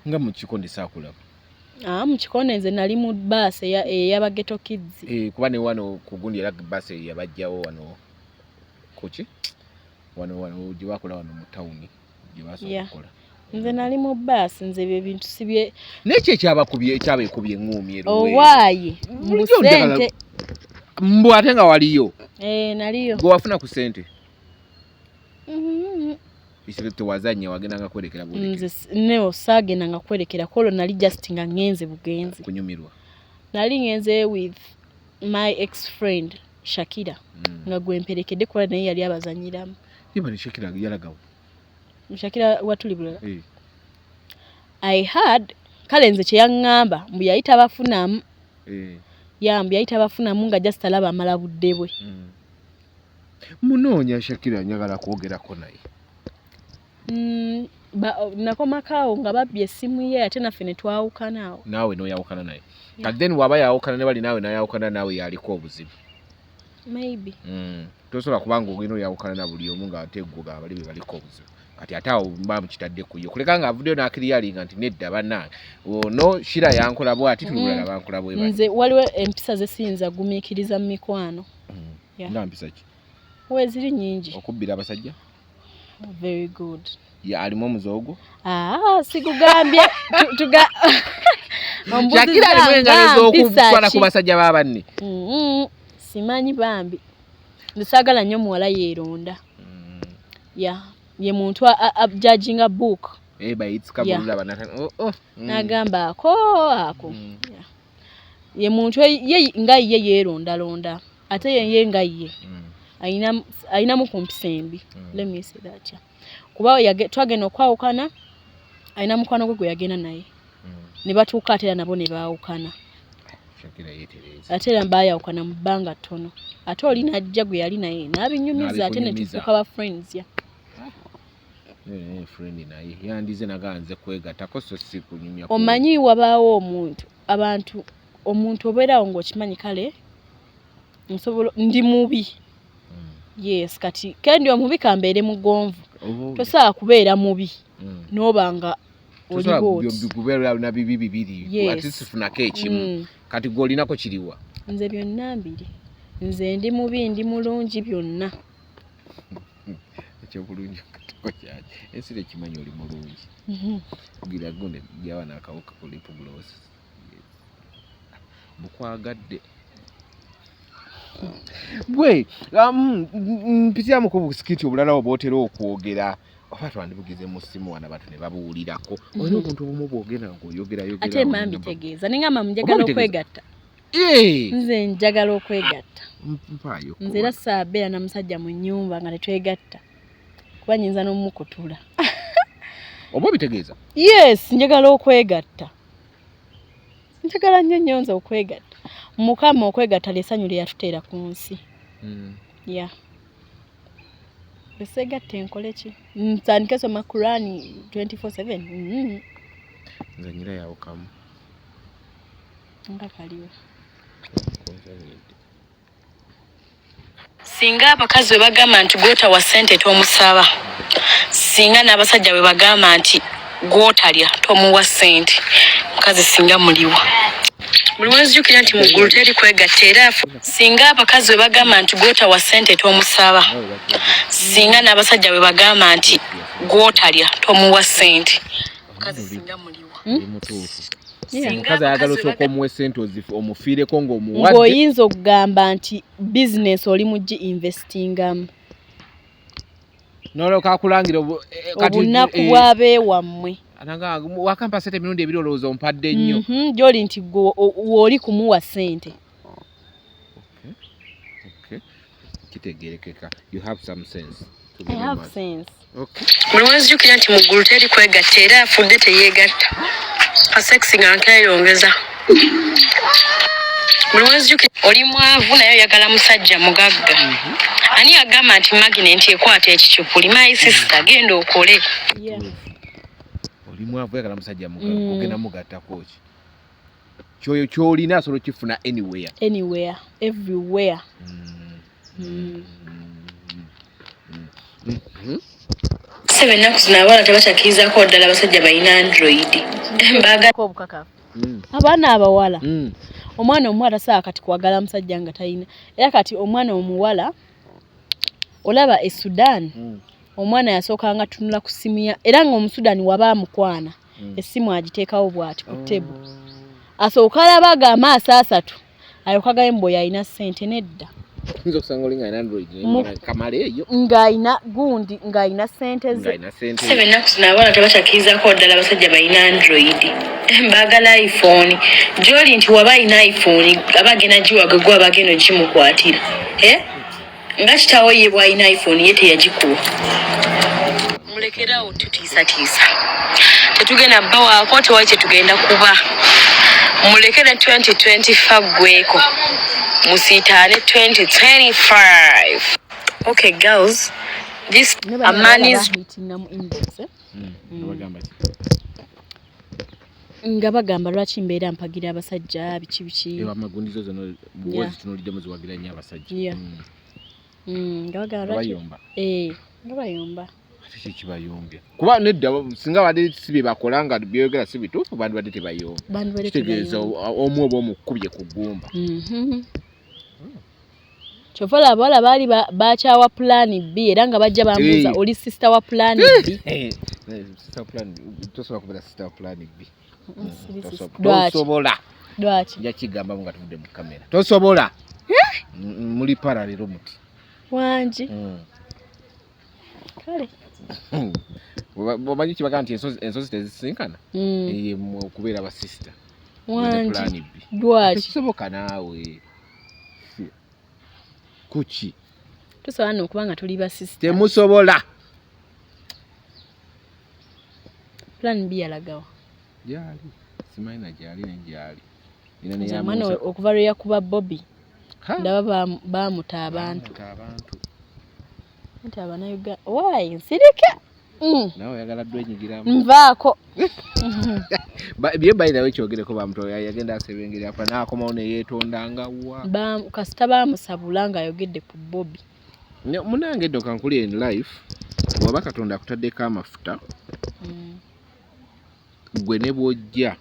nga mu kikonde saakulaba mu kikonde nze nali mu bus ey'aba Ghetto Kids kuba ne wano ku gundi era bus yabajjawo wano kuki wano gye bakola wano mu tawuni gye basobola okukola nze nali mu bus nze ebyo bintu sibye n'ekyo ekyabekubye eŋŋuumi owaaye mu ssente mbu ate nga waliyo naliyo gwe wafuna ku ssente isire tewazanya wagenda nga kwerekera nze neo saagenda nga kwerekera kolo nali just nga ngenze bugenzi kunyumirwa nali ngenze with my ex friend Shakira nga gwemperekedde kuba naye yali abazanyiramu ni Shakira yalagawo Shakira watuli bulala I had kale nze kye yaŋŋamba mbu yayita abafunamu yambu yayita abafunamu nga just alaba amala budde bwe munoonya Shakira njagala kwogerako naye nakomakaawo nga babbye essimu ye ate naffe ne twawukanaawo naawe n'oyawukana naye kati then waba yawukana ne bali naawe n'ayawukana naawe yaliko obuzibu maybe tosobola kubanga ogenda oyawukana na buli omu nga ate gwe abali be baliko obuzibu kati ate awo mba mukitadde ku yo kuleka nga avuddeyo n'akiriyalinga nti nedda bannange ono Shira yankola bw'ati tululala bankola bwe bati nze waliwo empisa ze siyinza gumiikiriza mu mikwano nga mpisa ki weeziri nnyingi okubbira abasajja very good alimu omuzoogo sigugambye Shakira alimu engalo z'okutwala ku basajja ba banne simanyi bambi ndisagala nnyo muwala yeeronda ye muntu judging book n'agamba ako ye muntu ye nga ye yeeronda ate ye nga ye ayinamu kumpisa embi let me say that kuba twagenda okwawukana ayina mukwano gwe yagenda naye ne batuuka ate nabo ne baawukana ate era baayawukana mu bbanga ttono ate oli najja gwe yali naye n'abinyumiza ate ne tufuuka ba friends omanyi wabaawo omuntu obeerawo ng'okimanyi kale ndi mubi yes kati kendi omubi kambeere mugonvu tosobola kubeera mubi n'oba nga olina bibi bibiri ate sifunako ekimu kati gw'olinako kiriwa nze byonna mbiri nze ndi mubi ndi mulungi byonna ekyobulungi katoko kyaki ensire ekimanyi oli mulungi gira gunde gyawa n'akawuka ku lip gloss mukwagadde gwe mpitiramu ku busikiti obulala oba otera okwogera oba twandibugize mu ssimu wana batu ne babuwulirako olina obuntu obumu bwogera ng'oyogerayogera ate mambi tegeeza ningamba njagala okwegatta nze njagala okwegatta nze era saabeera na musajja mu nnyumba nga tetwegatta kuba nyinza n'omukutula oba obitegeeza yes njagala okwegatta njagala nnyo nze okwegatta mukama okwegatta lyessanyu lye yatuteera ku nsi besegatte nkole ki nsandike soma Qur'ani 24/7 nze nyira yawukamu nga kaliwo singa abakazi bwe bagamba nti gw'otawa ssente tomusaba singa n'abasajja bwe bagamba nti gw'otalya tomuwa ssente mukazi singa muliwa buli wezijukira nti muggulu teri kwegatta era singa abakazi bwe bagamba nti gw'otawa ssente tomusaba singa n'abasajja bwe bagamba nti gw'otalya tomuwa ssente mukazi singa muliwa omukazi ayagala osooka omuwa essente omufiireko ng'omuwadde ng'oyinza okugamba nti bizinesi oli muggi investingamu n'olyoka akulangira obunaku bw'abeewammwe wakampa sente emirundi ebiri olowooza ompadde nnyo gy'oli nti w'oli kumuwa ssente kitegerekeka you have some sense I have sense buli wezijukira nti muggulu teri kwegatta era afudde teyeegatta kasekisi nga nkeyongeza buli wezijukira oli mwavu naye oyagala musajja mugagga ani agamba nti maginenti ekwata ekikyupuli my sister genda okole oli mwavu oyagala musajja mugagga ogenda mugattako ki kyoyo kyolina asobola okifuna anywhere everywhere sebe ennaku zino abaana tebakyakkirizako ddala abasajja balina android mbaagako obukakafu abaana abawala omwana omuwala saa kati kwagala musajja nga talina era kati omwana omuwala olaba e Sudan omwana yasookanga tunula ku simu ya era ng'omusudani waba amukwana essimu agiteekawo bw'ati ku tebo asooka alabaga amaaso asatu ayokaga embo yalina ssente nedda nzo kusanga oli ng'alina android kamala eyo ng'alina gundi ng'alina ssente ze sebe ennaku zino abaana tebakyakkirizako ddala abasajja balina android baagala iphone gy'oli nti waba alina iphone aba agenda giwaga gwe aba agenda ogimukwatira nga kitaawo ye bw'alina iphone ye teyagikuwa mulekerawo tutiisatiisa tetugenda bbawaako tewali kyetugenda kuba mulekere 2025 gweko musiitaane 2025 okay girls this a man is nga bagamba lwaki mbeera mpagira abasajja biki amagundizo zono bwozi tunoliddemu ziwagira nnyo abasajja nga bagamba nga bayomba ate kibayombya kuba nedda singa badde si bye bakola nga byogera si bituufu bantu badde tebayomba kitegeeza omu oba omukubye ku ggumba kyovala abawala baali bakyawa pulaani B era nga bajja bambuuza oli sisita wa pulaani B tosobola kubeera sisita wa pulaani B tosobola lwaki nja kigambamu nga tuvudde mu kamera tosobola Muli parallel muti. Wangi. Kale. Omanyi kibaga nti ensozi tezisinkana? Kubeera ba sister. Wangi. Lwaki? Tekisoboka naawe. Kuki? Tusobola n'okuba nga tuli ba sister. Temusobola. Plan B yalagawa. Gyali. Simanyi na gyali nengyali. Zamani okuva lwe yakuba Bobby. Ndaba baamuta abantu. Nti Abannayuganda. Why? Nsirika. Nawe oyagala dwenyigiramu. Nvaako. Bye bayina weekyogereko bamutoya yagenda asebengerera pa n'akomawo ne yeetondanga wa. Kasita baamusabula ng'ayogedde ku Bobby. Munange ddo kankuli in life bw'aba Katonda akutaddeko amafuta gwe ne bw'ojja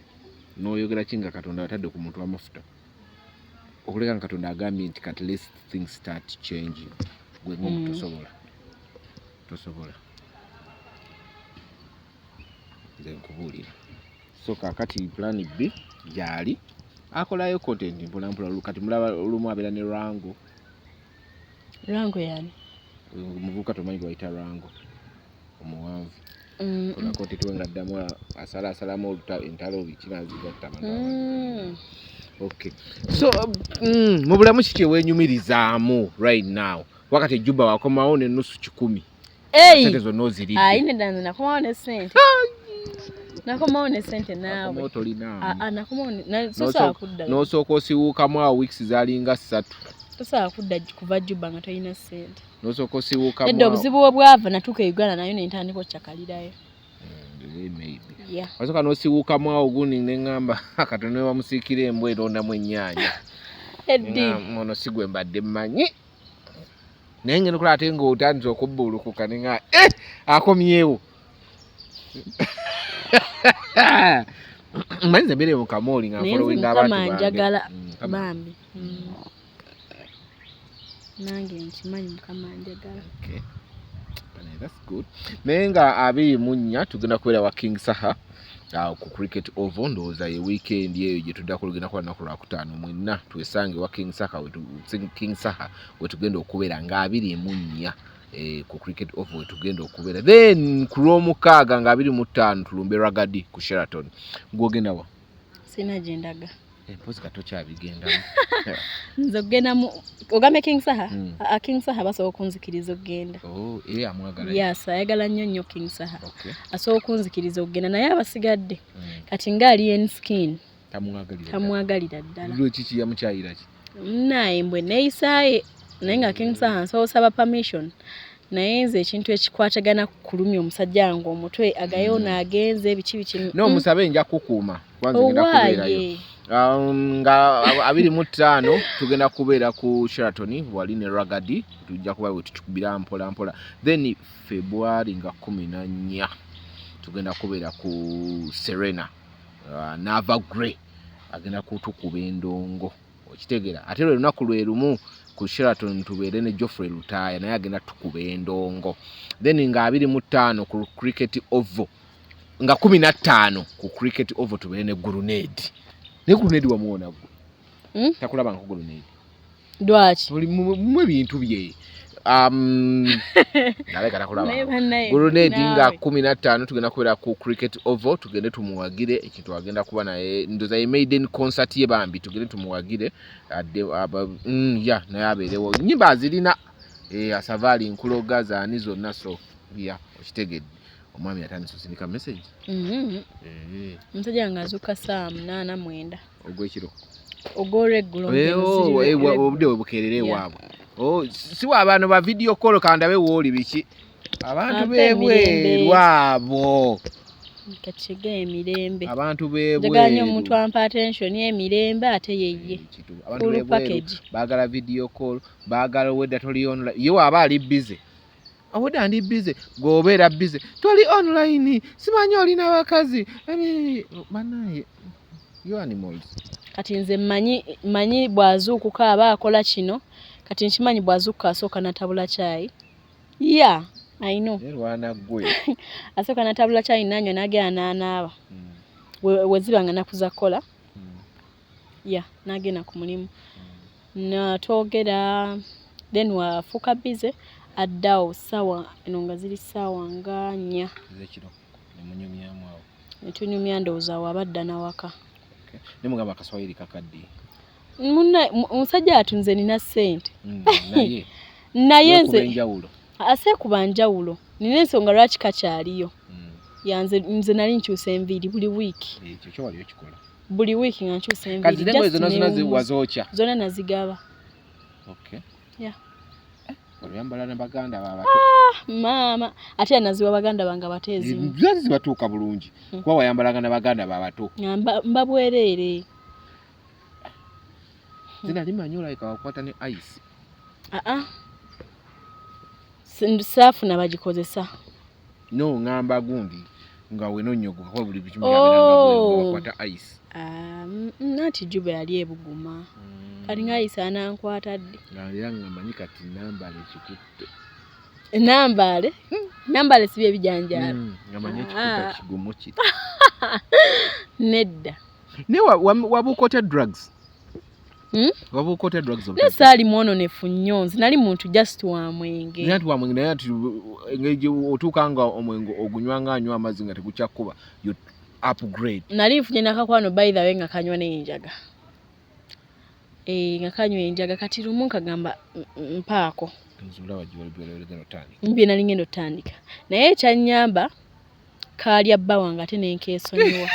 n'oyogera ki nga Katonda atadde ku muntu w'amafuta okuleka nga Katonda agambye nti at least things start changing gwe ng'omuntu tosobola nze nkubuulira so kaakati plan B gyali akolayo content mpolampola kati mulaba olumu abeera ne Rango yani muvubuka tomanyi gwayita Rango omuwanvu olakoti tuwe nga ddamu asalamu entalo bikinazigatta okay so mu bulamu kiki eweenyumirizaamu right now wakati ejjuba wakomawo n'ennusu 100 sente zonna oziride ayine danze nakomawo ne sente nakomawo ne sente naawe nakomawo n'osooka osiwuukamu awo weeks zaalinga 3 tosobola kudda kuva Juba nga tolina sente n'osooka osiwuukamu edda obuzibu bwe bwava natuuka e Uganda nayo nentandika okyakalirayo wasooka n'osiwuukamu awo gundi ne ŋŋamba Katonda we bamusiikira embwa erondamu ennyaanya ono si gwe mbadde mmanyi naye ngeno kola ate ng'otandise okubbulukuka ne nga akomyewo mmanyi ze mbeere mu kamooli nga following abantu njagala bambi nange nkimanyi Mukama njagala that's good naye nga 24 tugenda kubeera wa King Saha ku cricket oval ndowooza ye weekend eyo gye tudda kulugenda kuba lunaku lwakutaano mwenna twesange wa King Saha we tugenda okubeera nga 24 ku cricket oval we tugenda okubeera then ku lw'omukaaga nga 25 tulumbe Ragadi ku Sheraton gwogenda wa sina gye ndaga mpozi katokyabigendamu nze okugenda mu ogambe King Saha King Saha basobola okunzikiriza okugenda amwagala yes ayagala nnyo King Saha asobola okunzikiriza okugenda naye abasigadde kati ngaali en skin tamwagalira ddala kiki yamukyayira ki naye mbwe neeyisaaye naye nga King Saha nsobola osaba permission naye nze ekintu ekikwatagana kulumya omusajja wange omutwe agayoona agenze biki n'omusabe nja kukuuma kwanze ngenda kubeerayo nga 25 tugenda kubeera ku Sheraton wali ne Ragadi tujja kuba we tukubira mpola then February nga 14 tugenda kubeera ku Serena Nava Grey agenda kutukuba endongo okitegeera ate lwe lunaku lwe lumu ku Sheraton tubeere ne Geoffrey Lutaaya naye agenda tukuba endongo then nga 25 ku cricket oval nga 15 ku cricket oval tubeere ne Grenade ne Grenade wamuona gwe takulaba nko Grenade dwaki tuli mu ebintu bye naleka takulaba Grenade nga 15 tugenda kubeera ku cricket oval tugende tumuwagire ekintu agenda kuba naye ndoza ye maiden concert ye bambi tugende tumuwagire naye abeerewo nnyimba azirina asavaali nkuloga zaani zonna so okitegedde omwami atandise osindika message omusajja nga azuuka saa 8:09 ogw'ekiro ogw'olweggulo obudde bwe bukeerere waabwe si waabano ba video call kandabe wooli biki abantu beebweru abo kakiga emirembe abantu beebweru njagala nnyo omuntu ampa attention y'emirembe ate yeye abantu beebweru baagala video call baagala wedda toli online ye waaba ali busy awodda ndi busy gwobeera busy toli online simanyi olina abakazi banaye you animals kati nze manyi bwazuukuka aba akola kino kati nkimanyi bwazuukuka asooka natabula kyayi I know erwana gwe asooka natabula kyayi nanywa nagera n'anaaba weziba nga nakuza kola nagenda ku mulimu natwogera then wafuuka bize addawo ssaawa eno nga ziri ssaawa nga 4 ezekiro nemunyumyamu awo netunyumya ndowooza wabadda nawaka nemugamba akaswahili kakadde omusajja atunze nina ssente naye naye enjawulo aseekuba njawulo nina ensonga lwaki kakyaliyo nze nali nkyusa enviiri buli wiiki ekyo kyo wali okikola buli wiiki nga nkyusa enviiri kati nengoye zonna ziwazookya zonna nazigaba oluyambala ne baganda babato maama ate naziwa baganda bange abateezimu zazi zibatuuka bulungi kuba wayambalanga ne baganda babato mba bwereere zinali manyi olayika wakwata ne ice saafuna bagikozesa no ngamba gundi nga wenonyogoka kwa buli bikimu byabiranga wakwata ice nati Juba yali ebuguma kati nga ice anankwata dde era nga manyi kati nambale ekikutte nambale si bye bijanjaalo nga manyi ekikutte kigumu kiri nedda ne wabuukote drugs wabuukote drugs nesaali mwononefu nnyo nzi nali muntu just wa mwenge nati wa mwenge naye ati engeri otuuka nga omwenge ogunywa nga anywa amazzi nga tegukyakkuba you upgrade nali nfunye nakakwano by the way nga kanywa n'enjaga nga kanywa enjaga kati lumu nkagamba mpaako mbye nali ngenda otandika naye ekyannyamba kaalya bba wange ate nenkeesonyiwa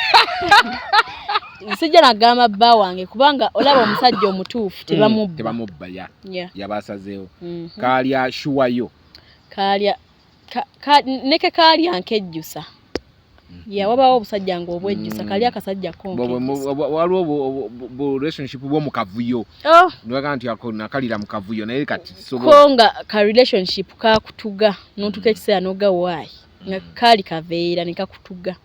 sijja nagamba bba wange kubanga olaba omusajja omutuufu tebamubba yabasazeewo kaalya shuwayo kaalya neke kaalya nkejjusa wabawo obusajja nga obwejjusa kaalya akasajja waliwo relationship bwomukavuyo niwaga nti nakalira mukavuyo naye kati ko nga ka relationship kakutuga notuka ekiseera nogawaayi nga kaali kaveera nekakutuga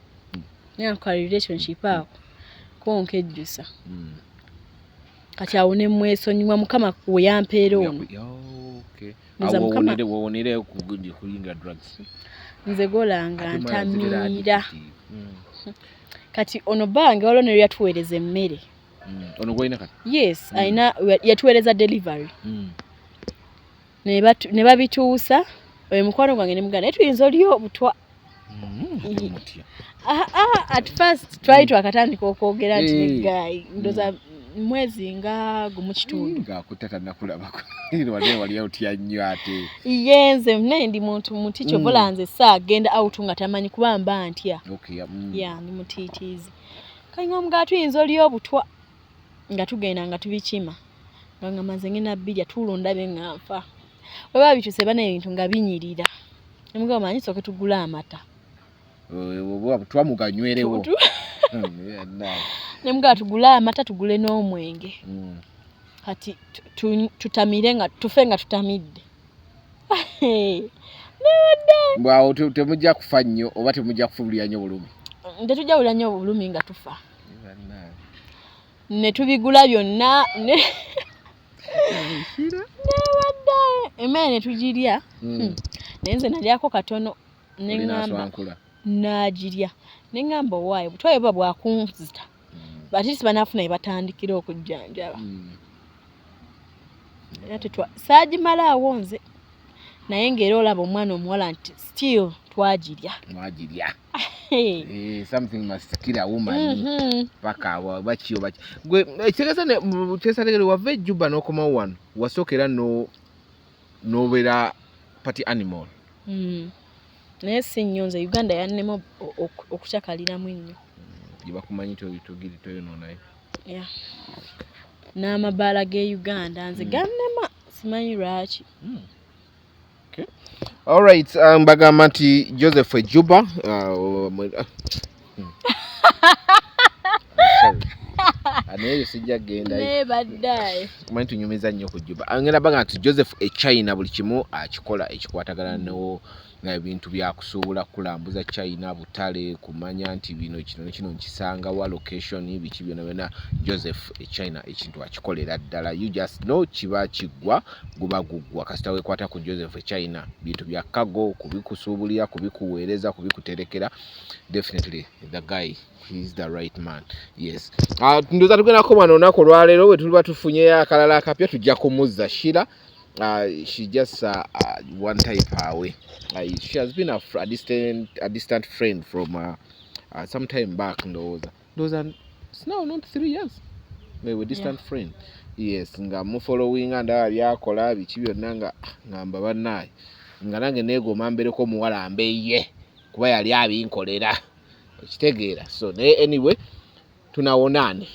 naye ka relationship ako konkejjusa kati awo ne mwesonyiwa mukama weyampeera ono wonere kulinga drugs nze golanga ntamiira kati ono bange waliwo ne yatuweereza emmere ono gwalina kati yes ayina yatuweereza delivery ne babituusa oyo mukwano gwange ne muganda naye tuyinza oli obutwa at first twali twakatandika okwogera nti negayi ndoza mwezi nga gumu kitundu ngakutata nakulabako wali otya nnyo ate yenze naye ndi muntu muti kyobola nze saagenda out nga tamanyi kuba mba ntya ndi mutiitiizi kanga mga tuyinza oli obutwa nga tugenda nga tubikima nga maze ngena bbirya tulondabe nga nfa baba bituse bana ebintu nga binyirira nemugamba manyi soke tugula amata twamuganywerewo nemuga tugula amata tugule n'omwenge kati tutamire nga tufe nga tutamidde bwawo temujja kufa nnyo oba temujja kufubulira nnyo bulumi tetujja wulira nnyo bulumi nga tufa ne tubigula byonna emmere ne tugirya naye nze nalyako katono neŋŋamba n'agirya neŋŋamba owaayo butwayo buba bwakunzita ate sibanafuna ebatandikira okujjanjaba saagimalaawo nze naye ng'era olaba omwana omuwala nti still twagirya something must kill a woman paka bakiyo baki gwe ekitegeeza kyesategere wava ejjuba n'okomawo wano wasookera n'obeera party animal naye si nnyo nze Uganda yannema okukyakaliramu ennyo gyebakumanyi togiri toyonoonayo n'amabaala g'e Uganda nze gannema simanyi lwaki alright mbagamba nti Joseph Ejjuba aneeyo sijja genda nebaddaye kumanyi tunyumiza nnyo ku Jjuba ngenda baga nti Joseph China buli kimu akikola ekikwatagana nga ebintu byakusuubula kulambuza China butale kumanya nti bino kino nkisanga wa location biki byonna Joseph China ekintu akikolera ddala you just know kiba kiggwa guba guggwa kasita wekwata ku Joseph China bintu bya kago kubikusuubulira kubikuweereza kubikuterekera definitely the guy he's the right man. Yes. Ndoza tugenda ko bano nako lwalero we tuliba tufunye akalala akapya tujja kumuzza Shira. She just one type away. She has been a distant friend from some time back. Those are no, not 3 years. We were distant friend. Yes, nga mu following anda byakola biki byonna nga ngamba bannaye nga nange neegoma mbereko muwala ambeye kuba yali abinkolera okitegeera so anyway tunawonane